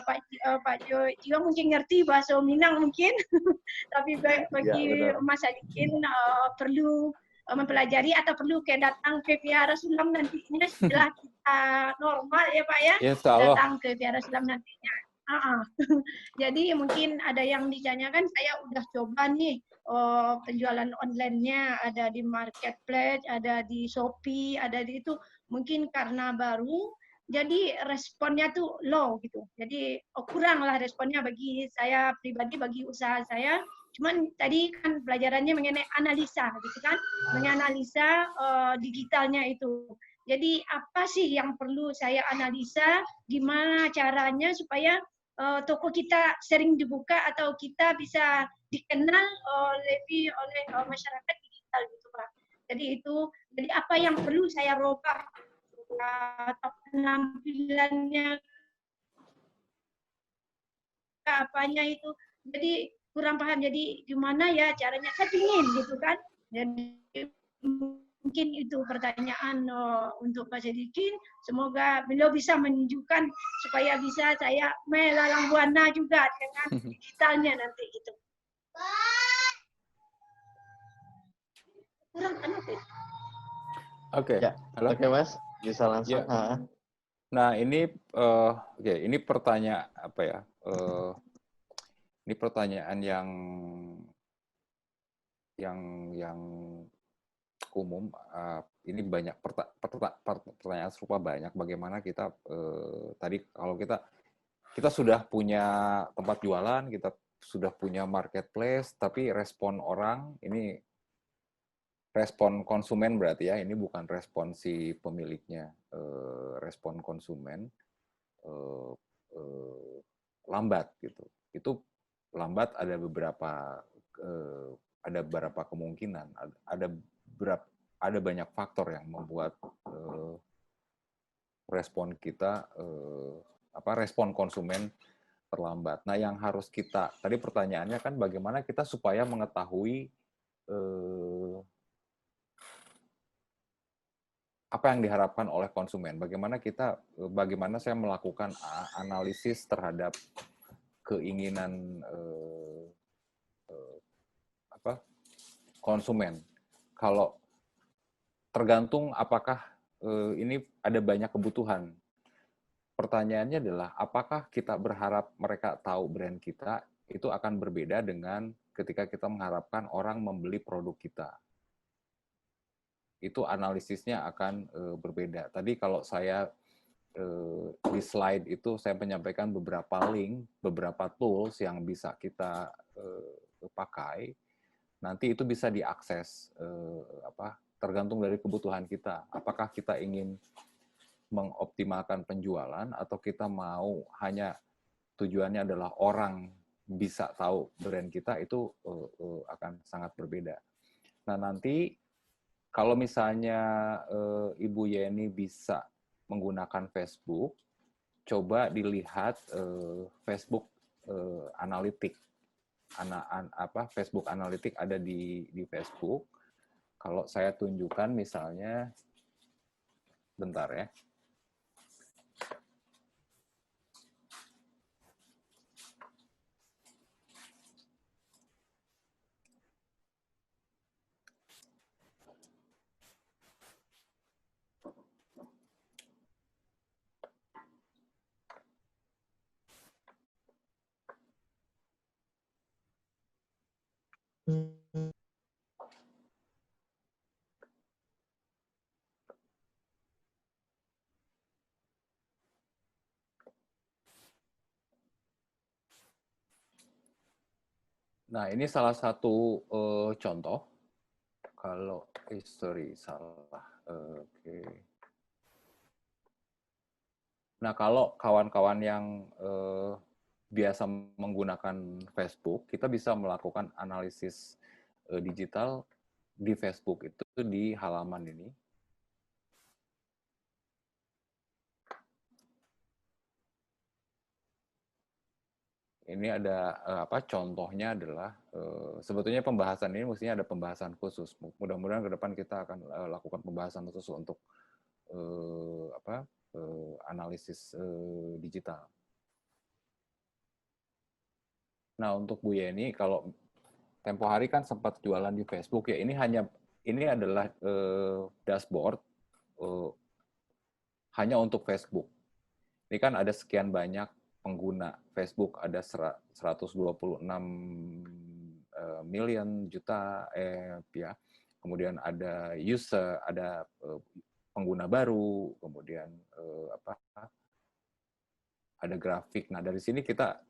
Pak Jio mungkin ngerti bahasa Minang mungkin, tapi bagi Mas Sadikin perlu mempelajari atau perlu datang ke Vihara Sulam nantinya setelah kita normal ya Pak ya, datang ke Vihara Sulam nantinya. Jadi mungkin ada yang ditanyakan, saya udah coba nih penjualan online-nya, ada di marketplace, ada di Shopee, ada di itu, mungkin karena baru jadi responnya tuh low gitu. Jadi kurang lah responnya bagi saya pribadi, bagi usaha saya. Cuman tadi kan pelajarannya mengenai analisa gitu kan, menganalisa digitalnya itu. Jadi apa sih yang perlu saya analisa, gimana caranya supaya toko kita sering dibuka atau kita bisa dikenal lebih oleh masyarakat digital gitu Pak. Jadi apa yang perlu saya rubah atau penampilannya apanya itu. Jadi kurang paham. Jadi gimana ya caranya? Saya pingin gitu kan. Jadi mungkin itu pertanyaan untuk Pak Sadikin. Semoga beliau bisa menunjukkan supaya bisa saya melalang buana juga dengan digitalnya nanti gitu. Kurang kan? Oke. Ya. Oke Mas, bisa langsung. Ya. Nah ini ini pertanyaan apa ya? Ini pertanyaan yang umum. Ini banyak pertanyaan serupa banyak. Bagaimana kita tadi kalau kita sudah punya tempat jualan, kita sudah punya marketplace, tapi respon orang ini respon konsumen berarti ya, ini bukan respon si pemiliknya, respon konsumen lambat gitu. Itu lambat ada beberapa kemungkinan, ada banyak faktor yang membuat respon kita respon konsumen terlambat. Nah, yang harus kita tadi pertanyaannya kan bagaimana kita supaya mengetahui apa yang diharapkan oleh konsumen. Bagaimana saya melakukan analisis terhadap keinginan konsumen. Kalau tergantung apakah ini ada banyak kebutuhan. Pertanyaannya adalah apakah kita berharap mereka tahu brand kita, itu akan berbeda dengan ketika kita mengharapkan orang membeli produk kita. Itu analisisnya akan berbeda. Tadi kalau saya di slide itu saya menyampaikan beberapa link, beberapa tools yang bisa kita pakai. Nanti itu bisa diakses tergantung dari kebutuhan kita. Apakah kita ingin mengoptimalkan penjualan atau kita mau hanya tujuannya adalah orang bisa tahu brand kita, itu akan sangat berbeda. Nah, nanti kalau misalnya Ibu Yeni bisa menggunakan Facebook, coba dilihat Facebook Analytics. Facebook Analytics ada di Facebook. Kalau saya tunjukkan misalnya, bentar ya. Nah, ini salah satu contoh. Kalau salah. Oke. Nah, kalau kawan-kawan yang biasa menggunakan Facebook, kita bisa melakukan analisis digital di Facebook itu di halaman ini. ini ada contohnya adalah sebetulnya pembahasan ini mestinya ada pembahasan khusus. Mudah-mudahan ke depan kita akan lakukan pembahasan khusus untuk analisis digital. Nah, untuk Bu Yeni, kalau tempo hari kan sempat jualan di Facebook ya, ini adalah dashboard hanya untuk Facebook. Ini kan ada sekian banyak pengguna Facebook, ada 126 million juta ya. Kemudian ada user, ada pengguna baru, kemudian ada grafik. Nah, dari sini kita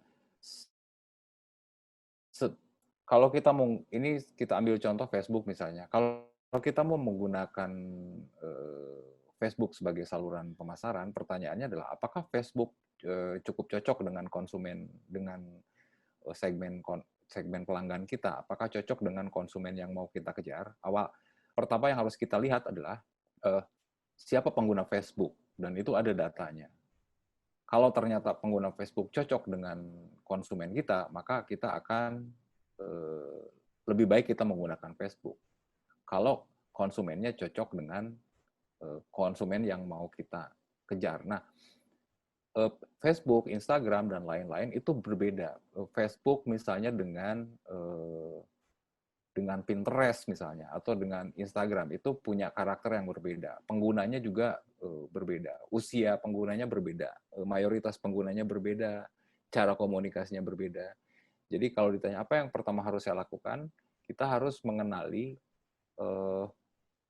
kalau kita mau, ini kita ambil contoh Facebook misalnya. Kalau kita mau menggunakan Facebook sebagai saluran pemasaran, pertanyaannya adalah apakah Facebook cukup cocok dengan konsumen, dengan segmen pelanggan kita? Apakah cocok dengan konsumen yang mau kita kejar? Pertama yang harus kita lihat adalah siapa pengguna Facebook, dan itu ada datanya. Kalau ternyata pengguna Facebook cocok dengan konsumen kita, maka kita akan lebih baik kita menggunakan Facebook. Kalau konsumennya cocok dengan konsumen yang mau kita kejar. Nah, Facebook, Instagram, dan lain-lain itu berbeda. Facebook misalnya dengan Pinterest misalnya, atau dengan Instagram, itu punya karakter yang berbeda. Penggunanya juga berbeda. Usia penggunanya berbeda. Mayoritas penggunanya berbeda. Cara komunikasinya berbeda. Jadi kalau ditanya apa yang pertama harus saya lakukan, kita harus mengenali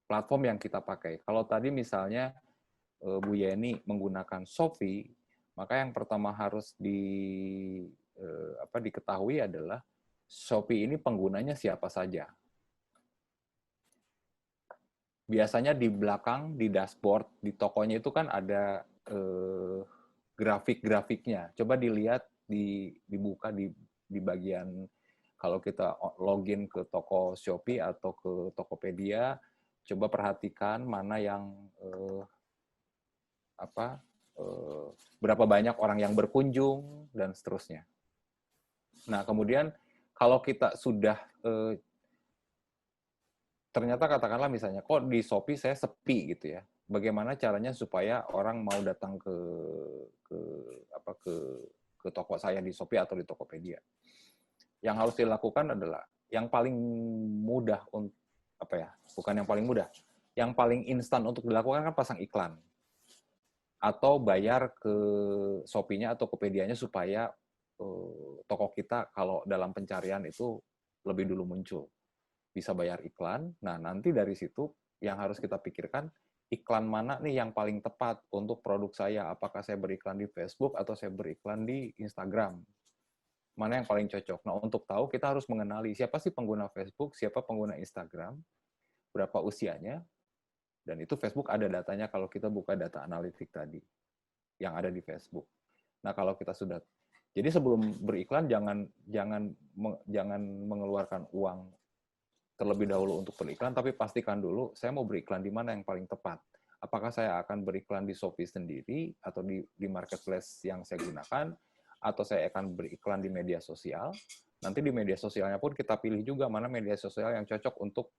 platform yang kita pakai. Kalau tadi misalnya Bu Yeni menggunakan Shopee, maka yang pertama harus diketahui adalah Shopee ini penggunanya siapa saja. Biasanya di belakang, di dashboard, di tokonya itu kan ada grafik-grafiknya. Coba dilihat, dibuka di bagian, kalau kita login ke toko Shopee atau ke Tokopedia, coba perhatikan mana yang berapa banyak orang yang berkunjung dan seterusnya. Nah, kemudian kalau kita sudah ternyata katakanlah misalnya kok di Shopee saya sepi gitu ya. Bagaimana caranya supaya orang mau datang ke toko saya di Shopee atau di Tokopedia? Yang harus dilakukan adalah yang paling mudah untuk bukan yang paling mudah, yang paling instan untuk dilakukan kan pasang iklan atau bayar ke Shopee-nya atau Tokopedia-nya supaya toko kita kalau dalam pencarian itu lebih dulu muncul. Bisa bayar iklan. Nah, nanti dari situ yang harus kita pikirkan, iklan mana nih yang paling tepat untuk produk saya? Apakah saya beriklan di Facebook atau saya beriklan di Instagram? Mana yang paling cocok? Nah, untuk tahu kita harus mengenali siapa sih pengguna Facebook, siapa pengguna Instagram, berapa usianya, dan itu Facebook ada datanya kalau kita buka data analitik tadi yang ada di Facebook. Nah, kalau kita sudah, jadi sebelum beriklan jangan mengeluarkan uang terlebih dahulu untuk beriklan, tapi pastikan dulu saya mau beriklan di mana yang paling tepat. Apakah saya akan beriklan di Shopee sendiri atau di marketplace yang saya gunakan, atau saya akan beriklan di media sosial. Nanti di media sosialnya pun kita pilih juga mana media sosial yang cocok untuk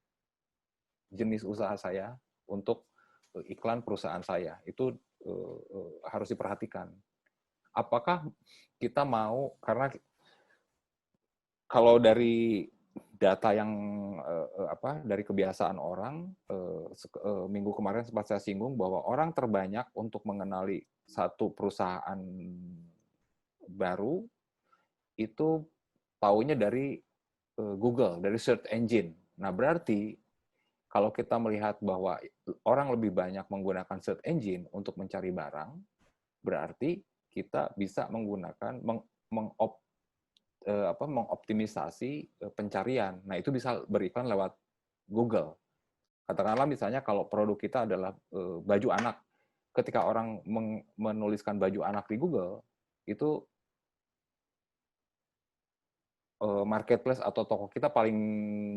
jenis usaha saya, untuk iklan perusahaan saya. Itu harus diperhatikan. Apakah kita mau, karena kalau dari data yang dari kebiasaan orang, minggu kemarin sempat saya singgung bahwa orang terbanyak untuk mengenali satu perusahaan baru itu taunya dari Google, dari search engine. Nah, berarti kalau kita melihat bahwa orang lebih banyak menggunakan search engine untuk mencari barang, berarti kita bisa menggunakan mengoptimisasi pencarian. Nah, itu bisa beriklan lewat Google. Katakanlah misalnya kalau produk kita adalah baju anak. Ketika orang menuliskan baju anak di Google, itu marketplace atau toko kita paling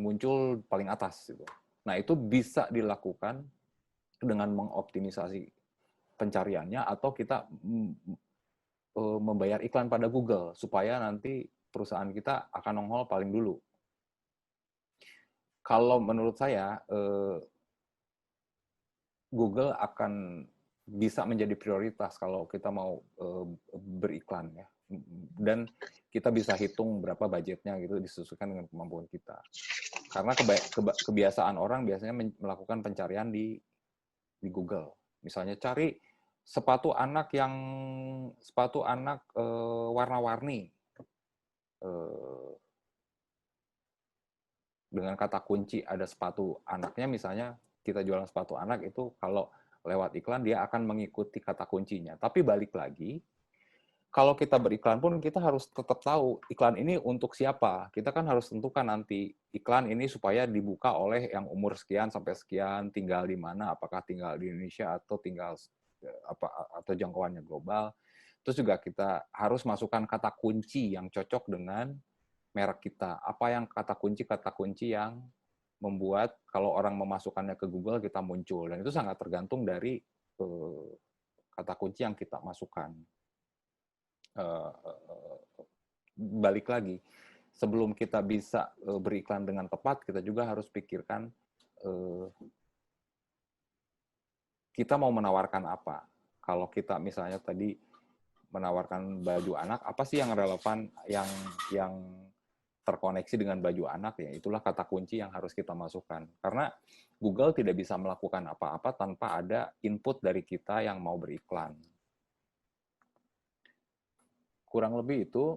muncul paling atas gitu. Nah, itu bisa dilakukan dengan mengoptimisasi pencariannya, atau kita membayar iklan pada Google supaya nanti perusahaan kita akan nongol paling dulu. Kalau menurut saya Google akan bisa menjadi prioritas kalau kita mau beriklan ya. Dan kita bisa hitung berapa budgetnya gitu disesuaikan dengan kemampuan kita. Karena kebiasaan orang biasanya melakukan pencarian di Google. Misalnya cari sepatu anak warna-warni dengan kata kunci ada sepatu anaknya, misalnya kita jualan sepatu anak itu kalau lewat iklan dia akan mengikuti kata kuncinya. Tapi balik lagi, kalau kita beriklan pun kita harus tetap tahu iklan ini untuk siapa. Kita kan harus tentukan nanti iklan ini supaya dibuka oleh yang umur sekian sampai sekian, tinggal di mana, apakah tinggal di Indonesia atau tinggal atau jangkauannya global. Terus juga kita harus masukkan kata kunci yang cocok dengan merek kita. Apa yang kata kunci yang membuat kalau orang memasukkannya ke Google kita muncul. Dan itu sangat tergantung dari kata kunci yang kita masukkan. Balik lagi, sebelum kita bisa beriklan dengan tepat, kita juga harus pikirkan kita mau menawarkan apa. Kalau kita misalnya tadi menawarkan baju anak, apa sih yang relevan, yang terkoneksi dengan baju anak, ya itulah kata kunci yang harus kita masukkan. Karena Google tidak bisa melakukan apa-apa tanpa ada input dari kita yang mau beriklan. Kurang lebih itu,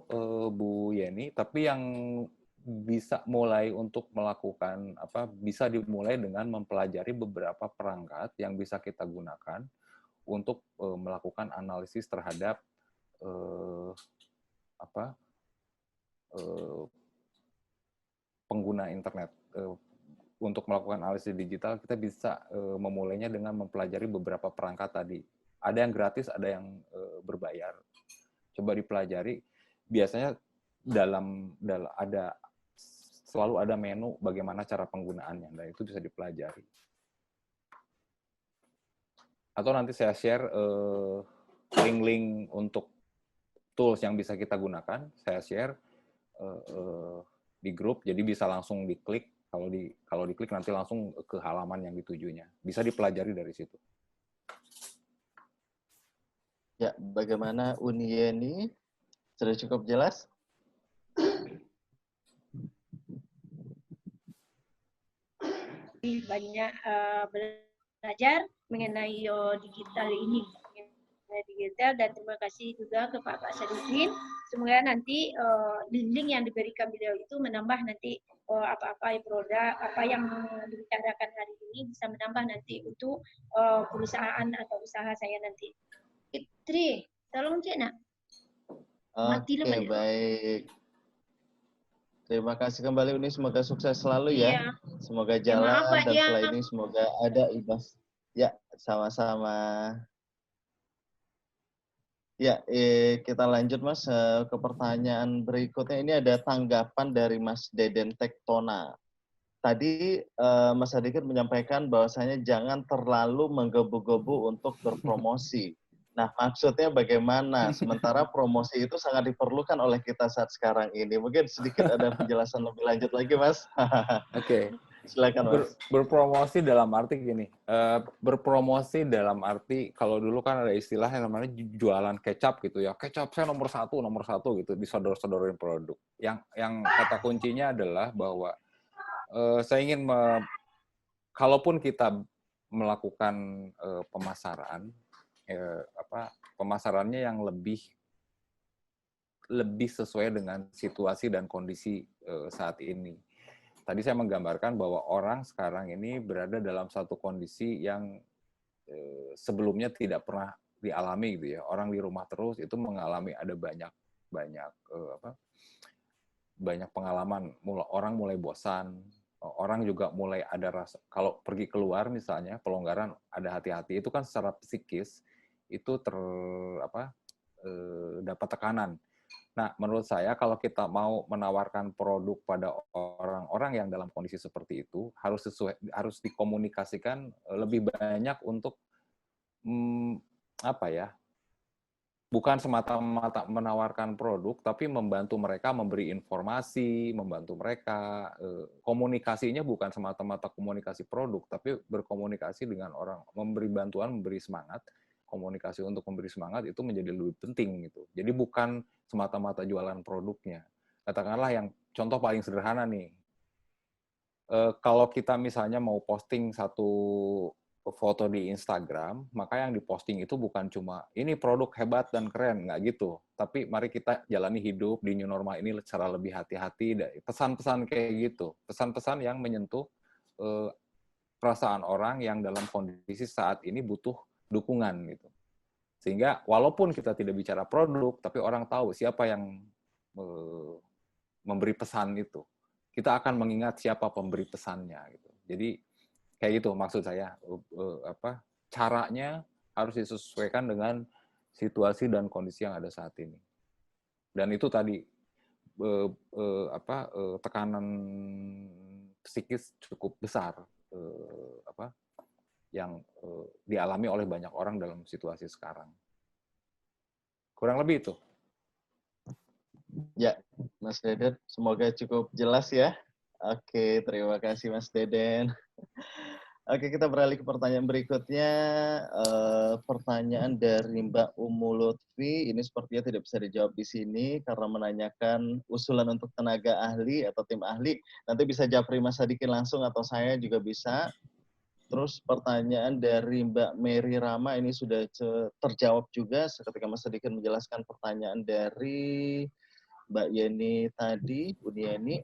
Bu Yeni. Tapi yang bisa mulai untuk melakukan bisa dimulai dengan mempelajari beberapa perangkat yang bisa kita gunakan untuk melakukan analisis terhadap pengguna internet. Untuk melakukan analisis digital kita bisa memulainya dengan mempelajari beberapa perangkat tadi. Ada yang gratis, ada yang berbayar. Coba dipelajari. Biasanya selalu ada menu bagaimana cara penggunaannya, dan itu bisa dipelajari. Atau nanti saya share link-link untuk tools yang bisa kita gunakan. Saya share di grup, jadi bisa langsung diklik. Kalau diklik nanti langsung ke halaman yang ditujunya. Bisa dipelajari dari situ. Ya, bagaimana Uni Yeni? Sudah cukup jelas? Banyak belajar mengenai digital ini. Digital, dan terima kasih juga ke Pak Sadikin. Semoga nanti link yang diberikan beliau itu menambah nanti apa-apa produk, apa yang dibicarakan hari ini bisa menambah nanti untuk perusahaan atau usaha saya nanti. Fitri, tolong cek nak. Oke, baik. Terima kasih kembali Uni, semoga sukses selalu ya. Semoga jalan dan setelah ini semoga ada ibas. Ya, sama-sama. Ya, kita lanjut Mas ke pertanyaan berikutnya. Ini ada tanggapan dari Mas Deden Tektona. Tadi Mas Adikit menyampaikan bahwasanya jangan terlalu menggebu-gebu untuk berpromosi. Nah, maksudnya bagaimana? Sementara promosi itu sangat diperlukan oleh kita saat sekarang ini. Mungkin sedikit ada penjelasan lebih lanjut lagi, Mas. Oke. Silakan, Mas. Berpromosi dalam arti gini. Berpromosi dalam arti, kalau dulu kan ada istilah yang namanya jualan kecap gitu ya. Kecap saya nomor satu gitu, disodor-sodorin produk. Yang kata kuncinya adalah bahwa saya ingin kalaupun kita melakukan pemasaran, pemasarannya yang lebih sesuai dengan situasi dan kondisi saat ini. Tadi saya menggambarkan bahwa orang sekarang ini berada dalam satu kondisi yang sebelumnya tidak pernah dialami gitu ya. Orang di rumah terus itu mengalami ada banyak pengalaman. Orang mulai bosan, orang juga mulai ada rasa kalau pergi keluar misalnya pelonggaran, ada hati-hati. Itu kan secara psikis itu dapat tekanan. Nah, menurut saya kalau kita mau menawarkan produk pada orang-orang yang dalam kondisi seperti itu, harus dikomunikasikan lebih banyak untuk bukan semata-mata menawarkan produk, tapi membantu mereka memberi informasi, membantu mereka komunikasinya bukan semata-mata komunikasi produk, tapi berkomunikasi dengan orang, memberi bantuan, memberi semangat. Komunikasi untuk memberi semangat itu menjadi lebih penting gitu. Jadi bukan semata-mata jualan produknya. Katakanlah yang contoh paling sederhana nih, kalau kita misalnya mau posting satu foto di Instagram, maka yang diposting itu bukan cuma ini produk hebat dan keren, nggak gitu. Tapi mari kita jalani hidup di new normal ini secara lebih hati-hati. Pesan-pesan kayak gitu, pesan-pesan yang menyentuh perasaan orang yang dalam kondisi saat ini butuh dukungan gitu. Sehingga walaupun kita tidak bicara produk, tapi orang tahu siapa yang memberi pesan itu. Kita akan mengingat siapa pemberi pesannya gitu. Jadi kayak gitu maksud saya, caranya harus disesuaikan dengan situasi dan kondisi yang ada saat ini. Dan itu tadi tekanan psikis cukup besar yang dialami oleh banyak orang dalam situasi sekarang. Kurang lebih itu. Ya, Mas Deden, semoga cukup jelas ya. Oke, terima kasih Mas Deden. Oke, kita beralih ke pertanyaan berikutnya. Pertanyaan dari Mbak Umu Lutfi. Ini sepertinya tidak bisa dijawab di sini karena menanyakan usulan untuk tenaga ahli atau tim ahli. Nanti bisa jawab Mas Sadikin langsung atau saya juga bisa. Terus pertanyaan dari Mbak Mary Rama ini sudah terjawab juga ketika Mas Sadikin menjelaskan pertanyaan dari Mbak Yeni tadi, Bu Yeni.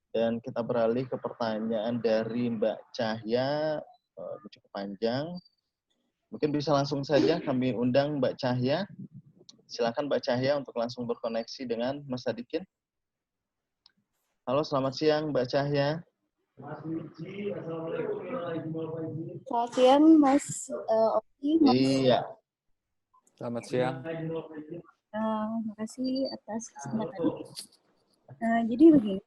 Dan kita beralih ke pertanyaan dari Mbak Cahya, cukup panjang. Mungkin bisa langsung saja kami undang Mbak Cahya. Silakan Mbak Cahya untuk langsung berkoneksi dengan Mas Sadikin. Halo, selamat siang Mbak Cahya. Selamat siang Mas Oki. Iya. Selamat siang. Terima kasih atas kesempatannya. Jadi begini,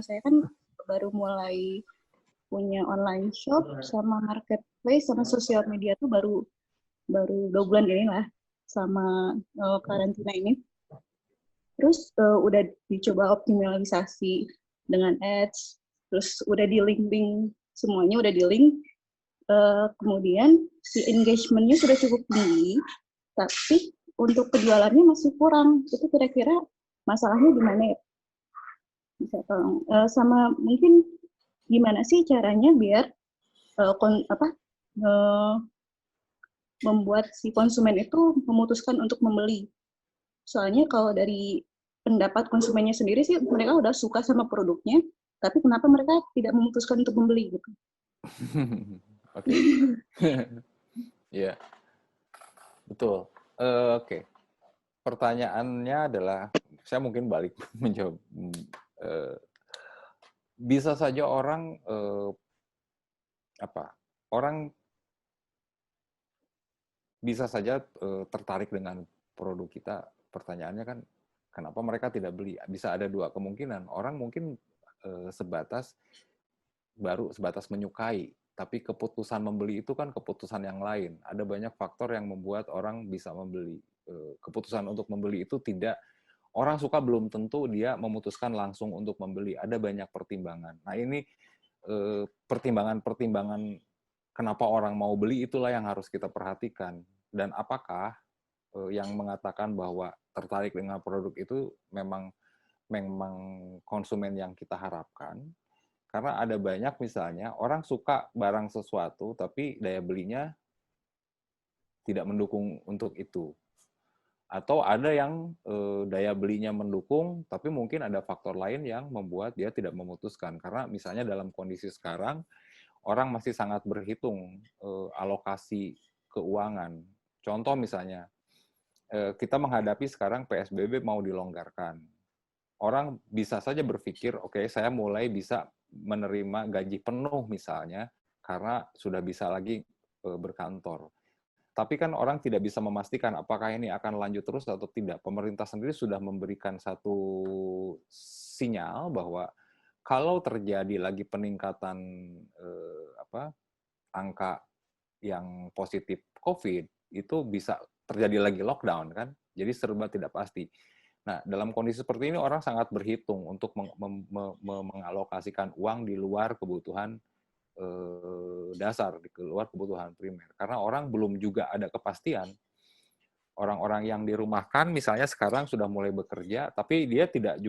saya kan baru mulai punya online shop sama marketplace sama sosial media tuh baru 2 bulan ini lah sama karantina ini. Terus udah dicoba optimalisasi dengan ads, terus udah di link semuanya udah di link. Kemudian si engagement-nya sudah cukup tinggi, tapi untuk penjualannya masih kurang. Itu kira-kira masalahnya di mana ya? Bisa tolong. Sama mungkin gimana sih caranya biar membuat si konsumen itu memutuskan untuk membeli. Soalnya kalau dari pendapat konsumennya sendiri sih mereka udah suka sama produknya, tapi kenapa mereka tidak memutuskan untuk membeli gitu? Oke. Ya, betul. Oke. Pertanyaannya adalah, saya mungkin balik menjawab. Bisa saja orang bisa saja tertarik dengan produk kita. Pertanyaannya kan, kenapa mereka tidak beli? Bisa ada 2 kemungkinan. Orang mungkin sebatas menyukai, tapi keputusan membeli itu kan keputusan yang lain. Ada banyak faktor yang membuat orang bisa membeli. Keputusan untuk membeli itu tidak, orang suka belum tentu dia memutuskan langsung untuk membeli. Ada banyak pertimbangan. Nah ini pertimbangan-pertimbangan kenapa orang mau beli itulah yang harus kita perhatikan. Dan apakah yang mengatakan bahwa tertarik dengan produk itu memang konsumen yang kita harapkan. Karena ada banyak misalnya orang suka barang sesuatu tapi daya belinya tidak mendukung untuk itu. Atau ada yang daya belinya mendukung tapi mungkin ada faktor lain yang membuat dia tidak memutuskan. Karena misalnya dalam kondisi sekarang orang masih sangat berhitung alokasi keuangan. Contoh misalnya kita menghadapi sekarang PSBB mau dilonggarkan. Orang bisa saja berpikir, oke, saya mulai bisa menerima gaji penuh misalnya, karena sudah bisa lagi berkantor. Tapi kan orang tidak bisa memastikan apakah ini akan lanjut terus atau tidak. Pemerintah sendiri sudah memberikan satu sinyal bahwa kalau terjadi lagi peningkatan angka yang positif COVID, itu bisa terjadi lagi lockdown kan, jadi serba tidak pasti. Nah, dalam kondisi seperti ini orang sangat berhitung untuk mengalokasikan uang di luar kebutuhan dasar, di luar kebutuhan primer. Karena orang belum juga ada kepastian. Orang-orang yang dirumahkan misalnya sekarang sudah mulai bekerja, tapi dia tidak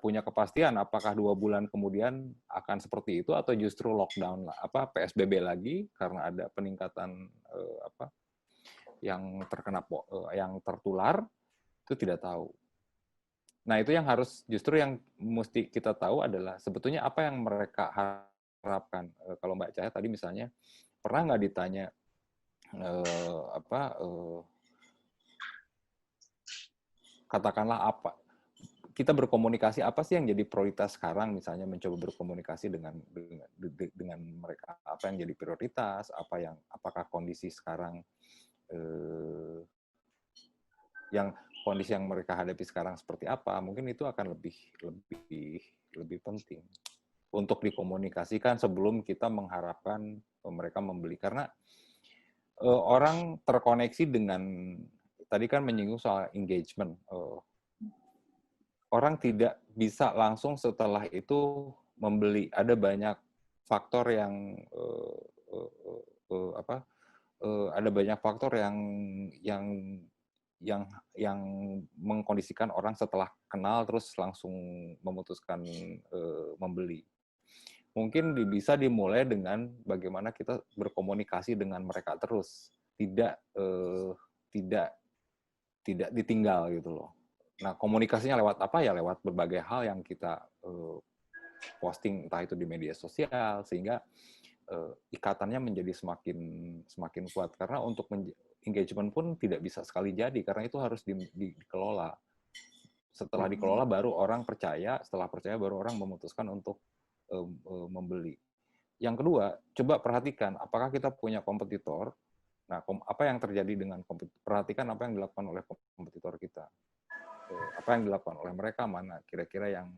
punya kepastian apakah 2 bulan kemudian akan seperti itu atau justru lockdown PSBB lagi karena ada peningkatan yang tertular, itu tidak tahu. Nah, itu yang justru yang mesti kita tahu adalah sebetulnya apa yang mereka harapkan. Kalau Mbak Cahaya tadi misalnya pernah nggak ditanya katakanlah apa kita berkomunikasi apa sih yang jadi prioritas sekarang, misalnya mencoba berkomunikasi dengan mereka, apa yang jadi prioritas, apakah kondisi sekarang kondisi yang mereka hadapi sekarang seperti apa, mungkin itu akan lebih penting untuk dikomunikasikan sebelum kita mengharapkan mereka membeli, karena orang terkoneksi dengan tadi kan menyinggung soal engagement. Orang tidak bisa langsung setelah itu membeli. Ada banyak faktor yang ada banyak faktor yang mengkondisikan orang setelah kenal terus langsung memutuskan membeli. Mungkin bisa dimulai dengan bagaimana kita berkomunikasi dengan mereka terus, tidak ditinggal gitu loh. Nah, komunikasinya lewat apa ya? Lewat berbagai hal yang kita posting, entah itu di media sosial, sehingga ikatannya menjadi semakin kuat. Karena untuk engagement pun tidak bisa sekali jadi, karena itu harus dikelola. Setelah dikelola baru orang percaya, setelah percaya baru orang memutuskan untuk membeli. Yang kedua, coba perhatikan apakah kita punya kompetitor. Nah, apa yang terjadi dengan perhatikan apa yang dilakukan oleh kompetitor kita. Apa yang dilakukan oleh mereka, mana kira-kira yang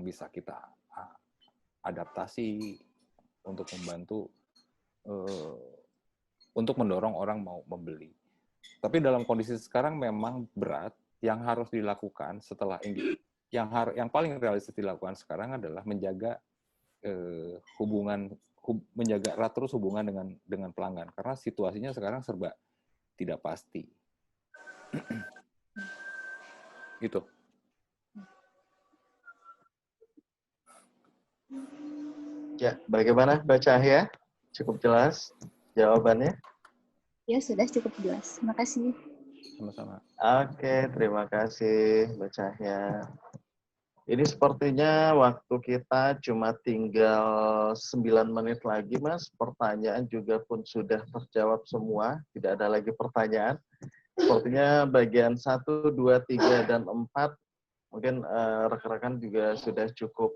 bisa kita adaptasi untuk membantu untuk mendorong orang mau membeli. Tapi dalam kondisi sekarang memang berat, yang harus dilakukan setelah ini, yang paling realistis dilakukan sekarang adalah menjaga menjaga erat terus hubungan dengan pelanggan, karena situasinya sekarang serba tidak pasti. Gitu. Ya, bagaimana Mbak Cahya? Cukup jelas jawabannya? Ya, sudah cukup jelas. Terima kasih. Sama-sama. Oke, terima kasih Mbak Cahya. Ini sepertinya waktu kita cuma tinggal 9 menit lagi, Mas. Pertanyaan juga pun sudah terjawab semua. Tidak ada lagi pertanyaan. Sepertinya bagian 1, 2, 3, dan 4 mungkin rekan-rekan juga sudah cukup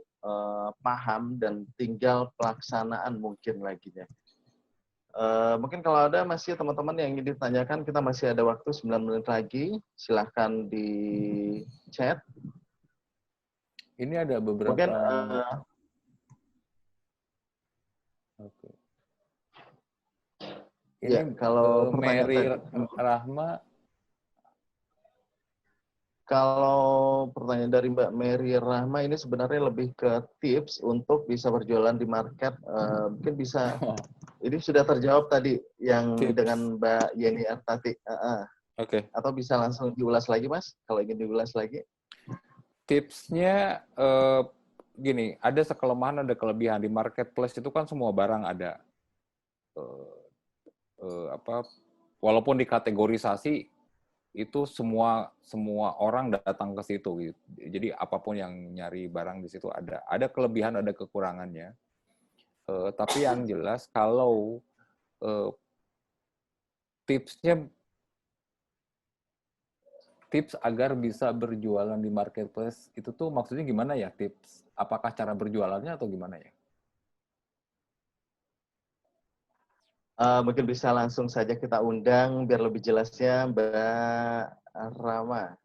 paham dan tinggal pelaksanaan mungkin laginya. Mungkin kalau ada masih teman-teman yang ingin ditanyakan, kita masih ada waktu 9 menit lagi. Silahkan di chat. Ini ada beberapa. Mungkin okay. Ini ya, kalau Mary Rahma. Kalau pertanyaan dari Mbak Mary Rahma ini sebenarnya lebih ke tips untuk bisa berjualan di market. Mungkin bisa, ini sudah terjawab tadi yang tips dengan Mbak Yeni Artati. Oke. Atau bisa langsung diulas lagi, Mas, kalau ingin diulas lagi. Tipsnya gini, ada kelemahan, ada kelebihan. Di marketplace itu kan semua barang ada. Walaupun dikategorisasi, itu semua orang datang ke situ gitu. Jadi apapun yang nyari barang di situ ada kelebihan, ada kekurangannya. Tapi yang jelas kalau tips agar bisa berjualan di marketplace itu tuh maksudnya gimana ya? Tips apakah cara berjualannya atau gimana ya? Mungkin bisa langsung saja kita undang biar lebih jelasnya Mbak Rama.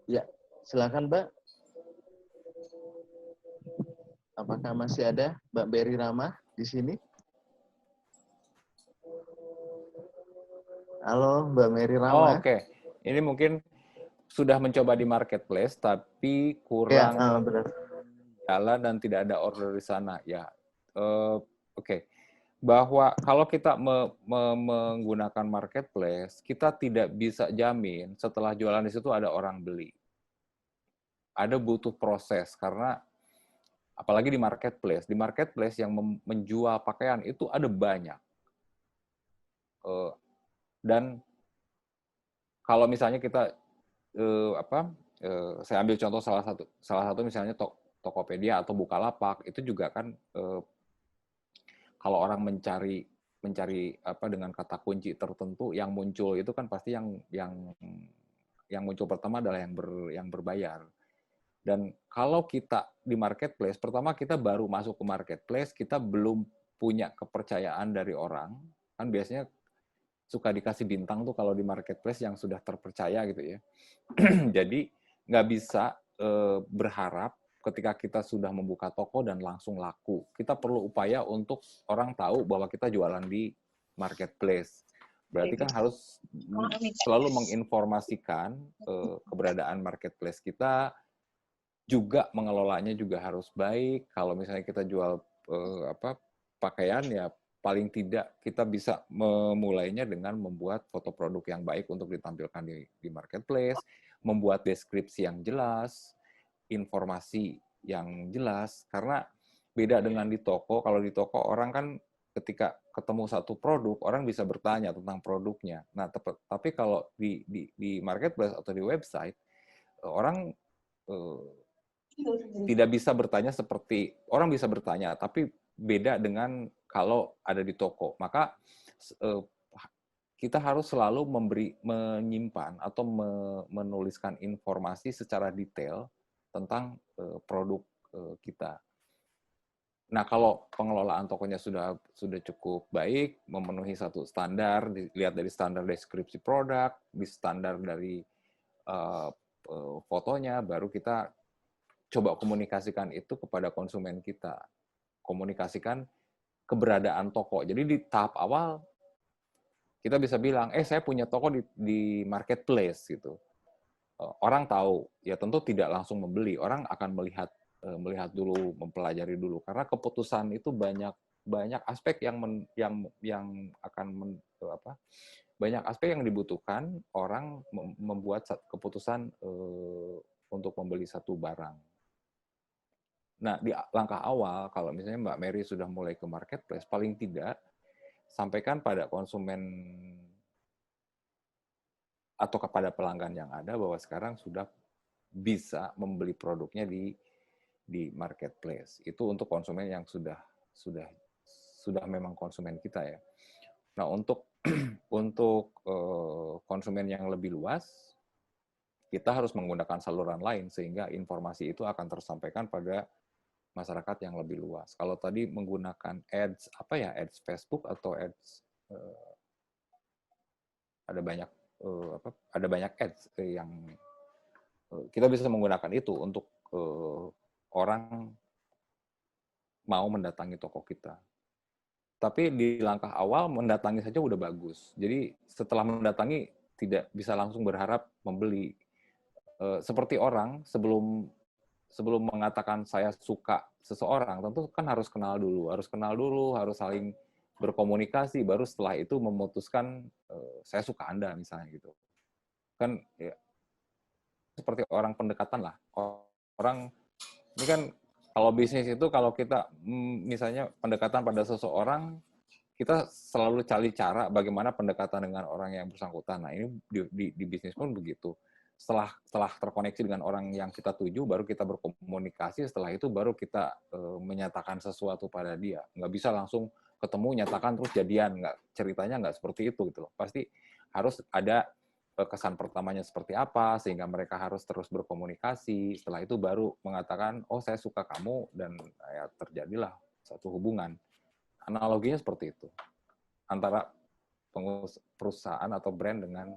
Ya, silakan Mbak. Apakah masih ada Mbak Berry Rama di sini? Halo, Mbak Mary Oh, Rama. oke. Ini mungkin sudah mencoba di marketplace, tapi Ya, kurang benar. jalan dan tidak ada order di sana. Ya, oke. Bahwa kalau kita menggunakan marketplace, kita tidak bisa jamin setelah jualan di situ ada orang beli. Ada butuh proses, karena apalagi di marketplace yang menjual pakaian itu ada banyak. Dan kalau misalnya kita saya ambil contoh salah satu misalnya Tokopedia atau Bukalapak, itu juga kan kalau orang mencari dengan kata kunci tertentu, yang muncul itu kan pasti yang muncul pertama adalah yang berbayar. Dan kalau kita di marketplace, pertama kita baru masuk ke marketplace, kita belum punya kepercayaan dari orang, kan biasanya suka dikasih bintang tuh kalau di marketplace yang sudah terpercaya gitu ya. Jadi nggak bisa berharap ketika kita sudah membuka toko dan langsung laku. Kita perlu upaya untuk orang tahu bahwa kita jualan di marketplace. Berarti kan harus selalu menginformasikan keberadaan marketplace kita, juga mengelolanya juga harus baik. Kalau misalnya kita jual pakaian, ya paling tidak kita bisa memulainya dengan membuat foto produk yang baik untuk ditampilkan di marketplace, membuat deskripsi yang jelas, informasi yang jelas, karena beda dengan di toko. Kalau di toko orang kan ketika ketemu satu produk, orang bisa bertanya tentang produknya. Nah, tapi kalau di marketplace atau di website, orang tidak bisa bertanya seperti, orang bisa bertanya, tapi beda dengan kalau ada di toko. Maka kita harus selalu menyimpan atau menuliskan informasi secara detail tentang produk kita. Nah, kalau pengelolaan tokonya sudah cukup baik, memenuhi satu standar, dilihat dari standar deskripsi produk, di standar dari fotonya, baru kita coba komunikasikan itu kepada konsumen kita. Komunikasikan keberadaan toko. Jadi di tahap awal kita bisa bilang, saya punya toko di marketplace gitu. Orang tahu, ya tentu tidak langsung membeli. Orang akan melihat dulu, mempelajari dulu, karena keputusan itu banyak aspek banyak aspek yang dibutuhkan orang membuat keputusan untuk membeli satu barang. Nah, di langkah awal, kalau misalnya Mbak Mary sudah mulai ke marketplace, paling tidak sampaikan pada konsumen atau kepada pelanggan yang ada bahwa sekarang sudah bisa membeli produknya di marketplace. Itu untuk konsumen yang sudah memang konsumen kita ya. Nah, untuk konsumen yang lebih luas, kita harus menggunakan saluran lain sehingga informasi itu akan tersampaikan pada masyarakat yang lebih luas. Kalau tadi menggunakan ads, ads Facebook atau ads, ada banyak ads yang kita bisa menggunakan itu untuk orang mau mendatangi toko kita. Tapi di langkah awal mendatangi saja udah bagus. Jadi setelah mendatangi tidak bisa langsung berharap membeli. Seperti orang sebelum mengatakan saya suka seseorang, tentu kan harus kenal dulu, harus saling berkomunikasi, baru setelah itu memutuskan saya suka Anda misalnya gitu. Kan ya, seperti orang pendekatan lah. Orang ini kan kalau bisnis itu, kalau kita misalnya pendekatan pada seseorang, kita selalu cari cara bagaimana pendekatan dengan orang yang bersangkutan. Nah, ini di bisnis pun begitu. Setelah terkoneksi dengan orang yang kita tuju, baru kita berkomunikasi. Setelah itu baru kita menyatakan sesuatu pada dia. Nggak bisa langsung ketemu, nyatakan terus jadian. Ceritanya nggak seperti itu gitu loh. Pasti harus ada kesan pertamanya seperti apa, sehingga mereka harus terus berkomunikasi. Setelah itu baru mengatakan, oh saya suka kamu, dan ya terjadilah satu hubungan. Analoginya seperti itu. Antara perusahaan atau brand dengan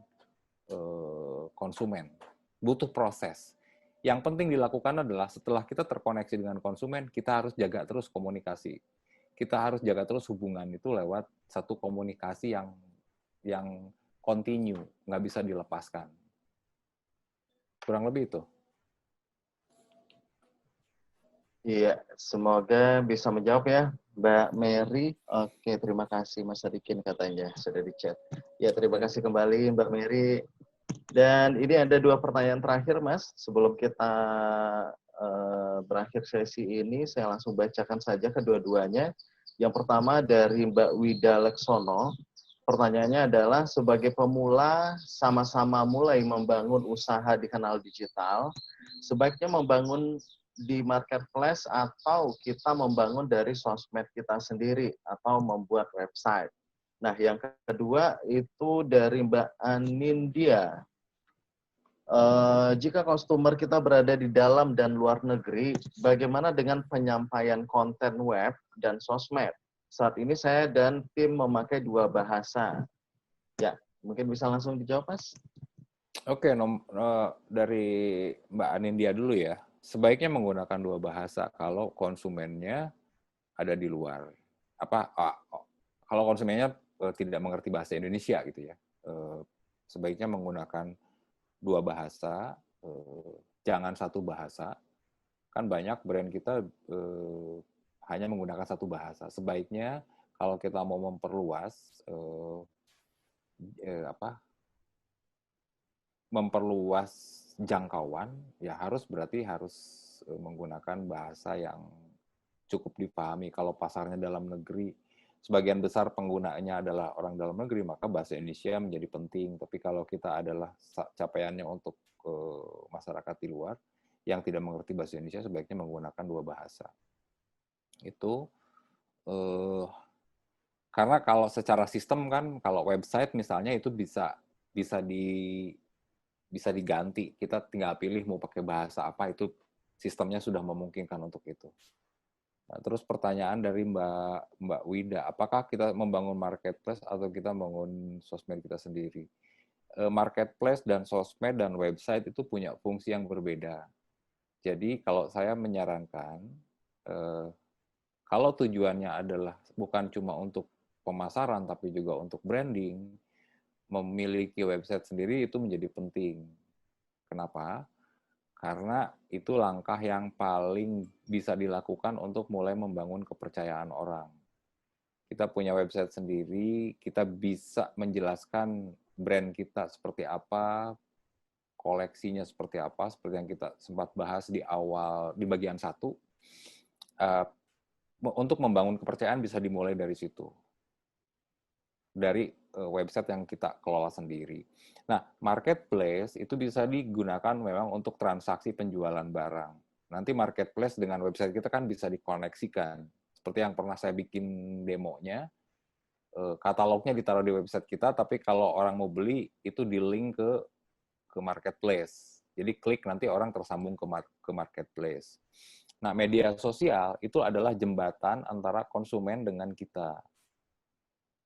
konsumen. Butuh proses. Yang penting dilakukan adalah setelah kita terkoneksi dengan konsumen, kita harus jaga terus komunikasi. Kita harus jaga terus hubungan itu lewat satu komunikasi yang continue, nggak bisa dilepaskan. Kurang lebih itu. Iya, semoga bisa menjawab ya, Mbak Mary. Oke, terima kasih Mas Sadikin katanya sudah di chat. Ya, terima kasih kembali Mbak Mary. Dan ini ada 2 pertanyaan terakhir, Mas. Sebelum kita berakhir sesi ini, saya langsung bacakan saja kedua-duanya. Yang pertama dari Mbak Wida Leksono. Pertanyaannya adalah, sebagai pemula sama-sama mulai membangun usaha di kanal digital, sebaiknya membangun di marketplace atau kita membangun dari sosmed kita sendiri atau membuat website. Nah, yang kedua itu dari Mbak Anindya. Jika customer kita berada di dalam dan luar negeri, bagaimana dengan penyampaian konten web dan sosmed? Saat ini saya dan tim memakai 2 bahasa. Ya, mungkin bisa langsung dijawab, Mas. Oke, dari Mbak Anindya dulu ya. Sebaiknya menggunakan 2 bahasa kalau konsumennya ada di luar. Kalau konsumennya tidak mengerti bahasa Indonesia gitu ya. Sebaiknya menggunakan 2 bahasa, jangan 1 bahasa. Kan banyak brand kita hanya menggunakan 1 bahasa. Sebaiknya kalau kita mau memperluas memperluas jangkauan, ya berarti harus menggunakan bahasa yang cukup dipahami. Kalau pasarnya dalam negeri, sebagian besar penggunanya adalah orang dalam negeri, maka bahasa Indonesia menjadi penting. Tapi kalau kita adalah capaiannya untuk masyarakat di luar yang tidak mengerti bahasa Indonesia, sebaiknya menggunakan 2 bahasa. Itu karena kalau secara sistem kan, kalau website misalnya itu bisa diganti. Kita tinggal pilih mau pakai bahasa apa, itu sistemnya sudah memungkinkan untuk itu. Nah, terus pertanyaan dari Mbak Wida, apakah kita membangun marketplace atau kita membangun sosmed kita sendiri? Marketplace dan sosmed dan website itu punya fungsi yang berbeda. Jadi kalau saya menyarankan, kalau tujuannya adalah bukan cuma untuk pemasaran, tapi juga untuk branding, memiliki website sendiri itu menjadi penting. Kenapa? Karena itu langkah yang paling bisa dilakukan untuk mulai membangun kepercayaan orang. Kita punya website sendiri, kita bisa menjelaskan brand kita seperti apa, koleksinya seperti apa, seperti yang kita sempat bahas di awal, di bagian 1. Untuk membangun kepercayaan bisa dimulai dari situ. Dari website yang kita kelola sendiri. Nah, marketplace itu bisa digunakan memang untuk transaksi penjualan barang. Nanti marketplace dengan website kita kan bisa dikoneksikan. Seperti yang pernah saya bikin demonya, katalognya ditaruh di website kita, tapi kalau orang mau beli, itu di-link ke marketplace. Jadi klik nanti orang tersambung ke marketplace. Nah, media sosial itu adalah jembatan antara konsumen dengan kita.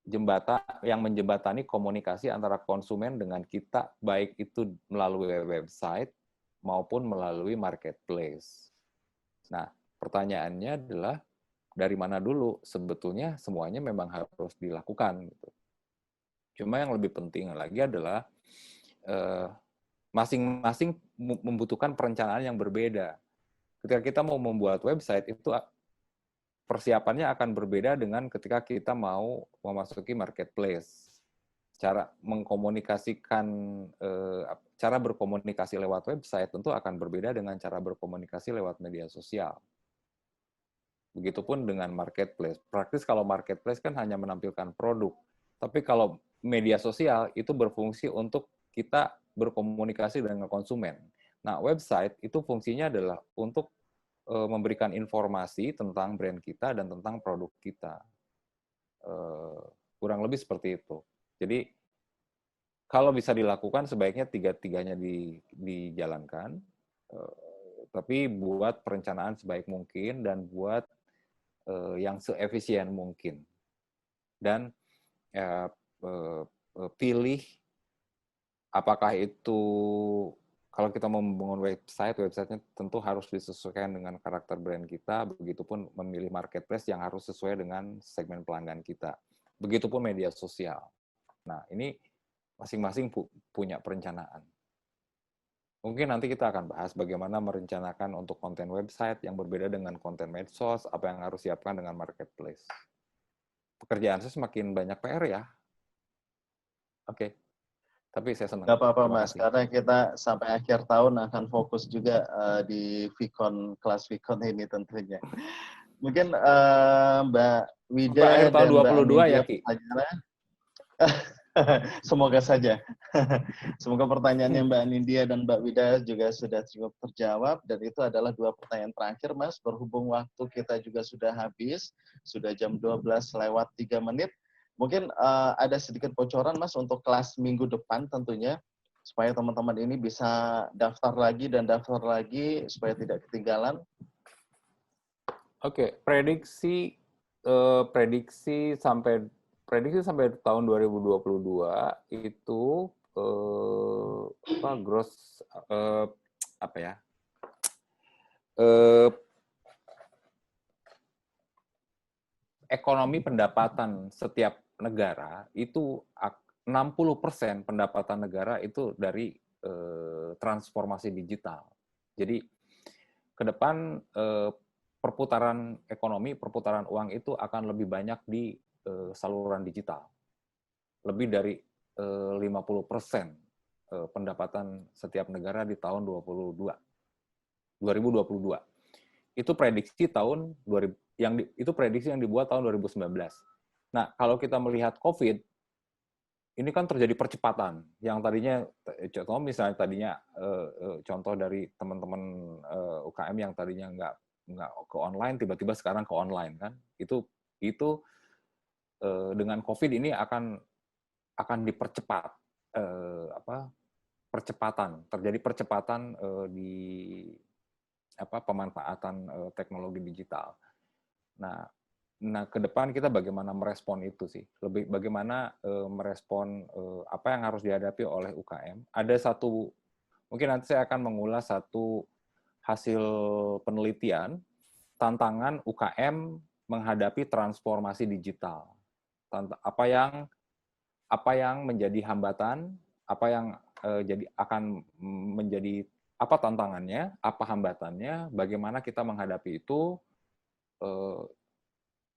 Jembatan yang menjembatani komunikasi antara konsumen dengan kita, baik itu melalui website maupun melalui marketplace. Nah, pertanyaannya adalah dari mana dulu? Sebetulnya semuanya memang harus dilakukan. Gitu. Cuma yang lebih penting lagi adalah masing-masing membutuhkan perencanaan yang berbeda. Ketika kita mau membuat website, itu persiapannya akan berbeda dengan ketika kita mau memasuki marketplace. Cara mengkomunikasikan, cara berkomunikasi lewat website tentu akan berbeda dengan cara berkomunikasi lewat media sosial. Begitupun dengan marketplace. Praktis kalau marketplace kan hanya menampilkan produk. Tapi kalau media sosial itu berfungsi untuk kita berkomunikasi dengan konsumen. Nah, website itu fungsinya adalah untuk memberikan informasi tentang brand kita dan tentang produk kita. Kurang lebih seperti itu. Jadi, kalau bisa dilakukan, sebaiknya tiga-tiganya dijalankan, tapi buat perencanaan sebaik mungkin dan buat yang seefisien mungkin. Dan pilih apakah itu kalau kita mau membangun website-nya tentu harus disesuaikan dengan karakter brand kita, begitupun memilih marketplace yang harus sesuai dengan segmen pelanggan kita. Begitupun media sosial. Nah, ini masing-masing punya perencanaan. Mungkin nanti kita akan bahas bagaimana merencanakan untuk konten website yang berbeda dengan konten medsos, apa yang harus siapkan dengan marketplace. Pekerjaan saya semakin banyak PR ya. Oke. Tapi saya senang. Nggak apa-apa Terima Mas, kasih. karena kita sampai akhir tahun akan fokus juga di Vicon, kelas Vicon ini tentunya. Mungkin Mbak Wida Sampai akhir tahun dan Mbak 22 ya, Nindya Ki? pertanyaannya. Semoga saja. Semoga pertanyaannya Mbak Nindya dan Mbak Wida juga sudah cukup terjawab. Dan itu adalah 2 pertanyaan terakhir, Mas. Berhubung waktu kita juga sudah habis, sudah jam 12:03. Mungkin ada sedikit bocoran, Mas, untuk kelas minggu depan tentunya, supaya teman-teman ini bisa daftar lagi dan daftar lagi, supaya tidak ketinggalan. Oke, prediksi sampai tahun 2022 itu gross ekonomi pendapatan setiap negara itu 60% pendapatan negara itu dari transformasi digital. Jadi ke depan perputaran ekonomi, perputaran uang itu akan lebih banyak di saluran digital. Lebih dari 50% pendapatan setiap negara di tahun 2022. Itu prediksi yang dibuat tahun 2019. Nah, kalau kita melihat COVID, ini kan terjadi percepatan yang tadinya contoh misalnya contoh dari teman-teman UKM yang tadinya nggak ke online tiba-tiba sekarang ke online kan itu dengan COVID ini akan dipercepat terjadi percepatan di pemanfaatan teknologi digital. Nah, ke depan kita bagaimana merespon itu sih? Bagaimana merespon apa yang harus dihadapi oleh UKM? Mungkin nanti saya akan mengulas satu hasil penelitian, tantangan UKM menghadapi transformasi digital. Apa yang menjadi hambatan, apa yang akan menjadi apa tantangannya, apa hambatannya, bagaimana kita menghadapi itu.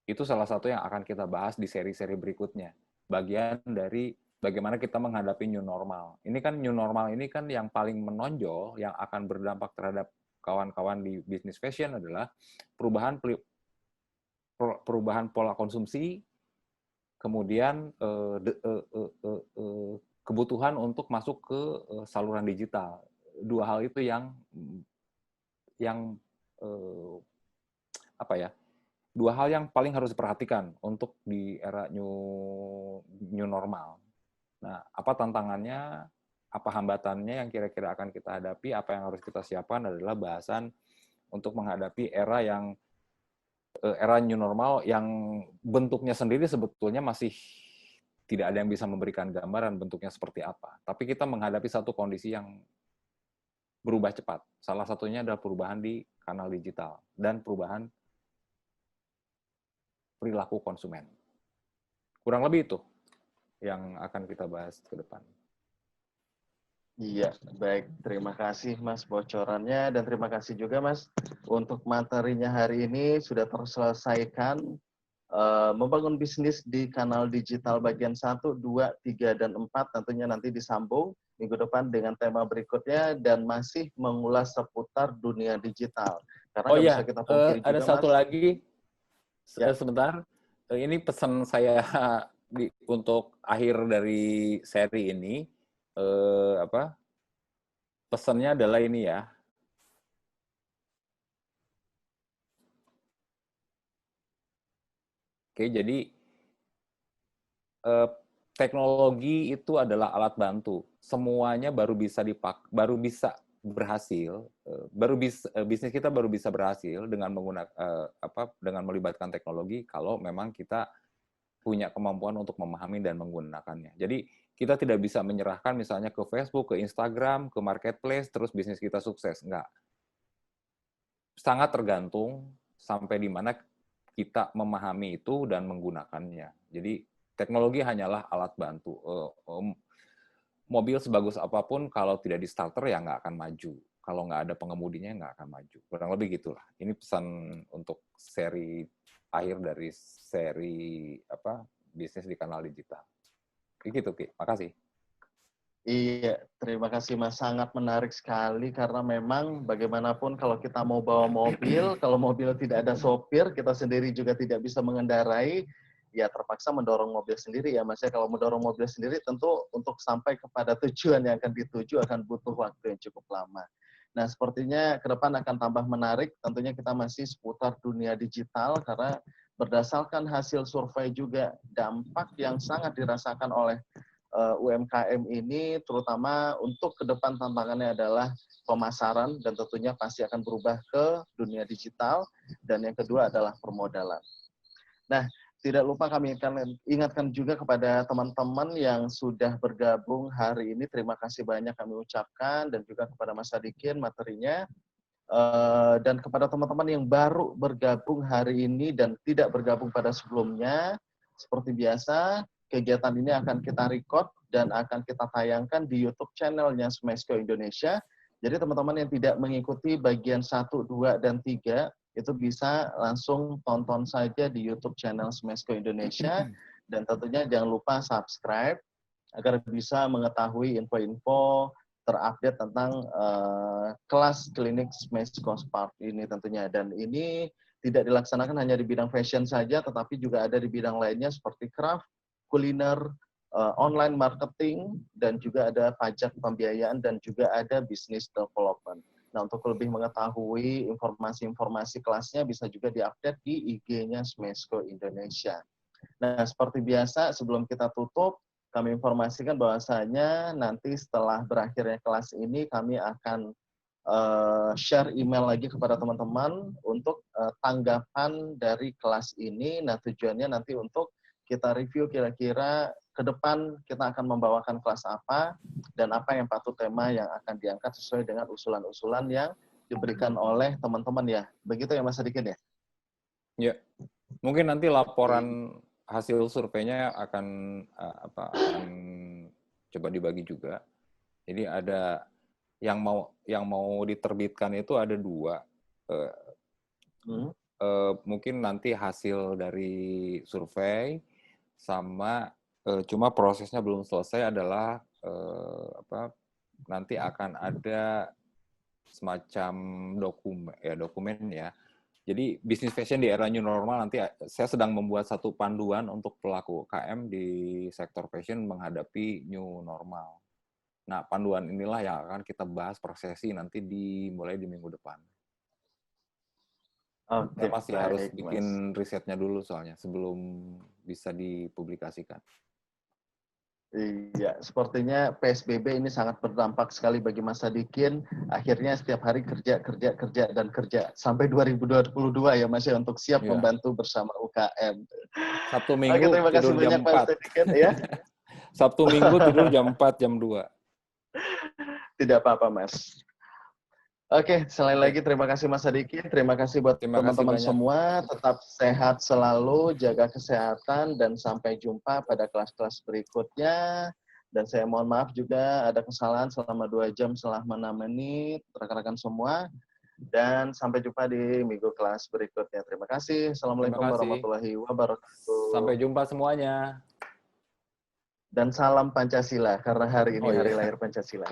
Itu salah satu yang akan kita bahas di seri-seri berikutnya. Bagian dari bagaimana kita menghadapi new normal. Ini kan new normal ini kan yang paling menonjol, yang akan berdampak terhadap kawan-kawan di bisnis fashion adalah perubahan pola konsumsi, kemudian kebutuhan untuk masuk ke saluran digital. Dua hal itu dua hal yang paling harus diperhatikan untuk di era new normal. Nah, apa tantangannya, apa hambatannya yang kira-kira akan kita hadapi, apa yang harus kita siapkan adalah bahasan untuk menghadapi era new normal yang bentuknya sendiri sebetulnya masih tidak ada yang bisa memberikan gambaran bentuknya seperti apa. Tapi kita menghadapi satu kondisi yang berubah cepat. Salah satunya adalah perubahan di kanal digital dan perubahan perilaku konsumen. Kurang lebih itu yang akan kita bahas ke depan. Iya, baik. Terima kasih Mas bocorannya dan terima kasih juga Mas untuk materinya hari ini sudah terselesaikan. Membangun bisnis di kanal digital bagian 1, 2, 3, dan 4 tentunya nanti disambung minggu depan dengan tema berikutnya dan masih mengulas seputar dunia digital. Karena bisa kita pungkiri juga, ada satu Mas. lagi. Ya. Sebentar, ini pesan saya untuk akhir dari seri ini, pesannya adalah ini ya. Oke, jadi teknologi itu adalah alat bantu. Semuanya bisnis kita baru bisa berhasil dengan dengan melibatkan teknologi kalau memang kita punya kemampuan untuk memahami dan menggunakannya. Jadi kita tidak bisa menyerahkan misalnya ke Facebook, ke Instagram, ke marketplace, terus bisnis kita sukses. Enggak. Sangat tergantung sampai di mana kita memahami itu dan menggunakannya. Jadi teknologi hanyalah alat bantu. Mobil sebagus apapun kalau tidak di starter ya nggak akan maju. Kalau nggak ada pengemudinya nggak akan maju. Kurang lebih gitulah. Ini pesan untuk seri akhir dari seri bisnis di kanal digital. Gitu, Ki. Makasih. Iya, terima kasih Mas. Sangat menarik sekali karena memang bagaimanapun kalau kita mau bawa mobil, kalau mobil tidak ada sopir, kita sendiri juga tidak bisa mengendarai, ya terpaksa mendorong mobil sendiri ya Mas. Kalau mendorong mobil sendiri tentu untuk sampai kepada tujuan yang akan dituju akan butuh waktu yang cukup lama. Nah, sepertinya ke depan akan tambah menarik. Tentunya kita masih seputar dunia digital karena berdasarkan hasil survei juga dampak yang sangat dirasakan oleh UMKM ini, terutama untuk ke depan tantangannya adalah pemasaran dan tentunya pasti akan berubah ke dunia digital, dan yang kedua adalah permodalan. Nah, tidak lupa kami akan ingatkan juga kepada teman-teman yang sudah bergabung hari ini, terima kasih banyak kami ucapkan, dan juga kepada Mas Sadikin materinya, dan kepada teman-teman yang baru bergabung hari ini dan tidak bergabung pada sebelumnya, seperti biasa, kegiatan ini akan kita record dan akan kita tayangkan di YouTube channelnya Smesco Indonesia. Jadi teman-teman yang tidak mengikuti bagian 1, 2, dan 3, itu bisa langsung tonton saja di YouTube channel Smesco Indonesia. Dan tentunya jangan lupa subscribe agar bisa mengetahui info-info terupdate tentang kelas klinik Smesco Spark ini tentunya. Dan ini tidak dilaksanakan hanya di bidang fashion saja, tetapi juga ada di bidang lainnya seperti craft, kuliner, online marketing, dan juga ada pajak pembiayaan, dan juga ada business development. Nah, untuk lebih mengetahui informasi-informasi kelasnya bisa juga diupdate di IG-nya Smesco Indonesia. Nah, seperti biasa, sebelum kita tutup, kami informasikan bahwasanya nanti setelah berakhirnya kelas ini, kami akan share email lagi kepada teman-teman untuk tanggapan dari kelas ini. Nah, tujuannya nanti untuk kita review kira-kira ke depan kita akan membawakan kelas apa dan apa yang patut tema yang akan diangkat sesuai dengan usulan-usulan yang diberikan oleh teman-teman ya. Begitu ya Mas Sadikin ya? Ya. Mungkin nanti laporan hasil surveinya akan coba dibagi juga. Jadi ada yang mau diterbitkan itu ada 2. Mungkin nanti hasil dari survei sama cuma prosesnya belum selesai adalah nanti akan ada semacam dokumen ya. Jadi bisnis fashion di era new normal, nanti saya sedang membuat satu panduan untuk pelaku UKM di sektor fashion menghadapi new normal. Nah, panduan inilah yang akan kita bahas prosesi nanti mulai di minggu depan. Kita masih harus bikin risetnya dulu soalnya sebelum bisa dipublikasikan. Iya, sepertinya PSBB ini sangat berdampak sekali bagi Mas Sadikin. Akhirnya setiap hari kerja dan kerja sampai 2022 ya Mas ya, untuk siap membantu bersama UKM. Sabtu Minggu terima kasih tidur banyak jam 4. Mas Sadikin ya. Sabtu Minggu tidur jam 4, jam 2. Tidak apa-apa Mas. Oke, selain lagi terima kasih Mas Sadikin, terima kasih buat teman-teman semua, tetap sehat selalu, jaga kesehatan, dan sampai jumpa pada kelas-kelas berikutnya. Dan saya mohon maaf juga ada kesalahan selama 2 jam selama 6 menit, rekan-rekan semua. Dan sampai jumpa di minggu kelas berikutnya. Terima kasih. Assalamualaikum warahmatullahi wabarakatuh. Sampai jumpa semuanya. Dan salam Pancasila, karena hari ini hari lahir Pancasila.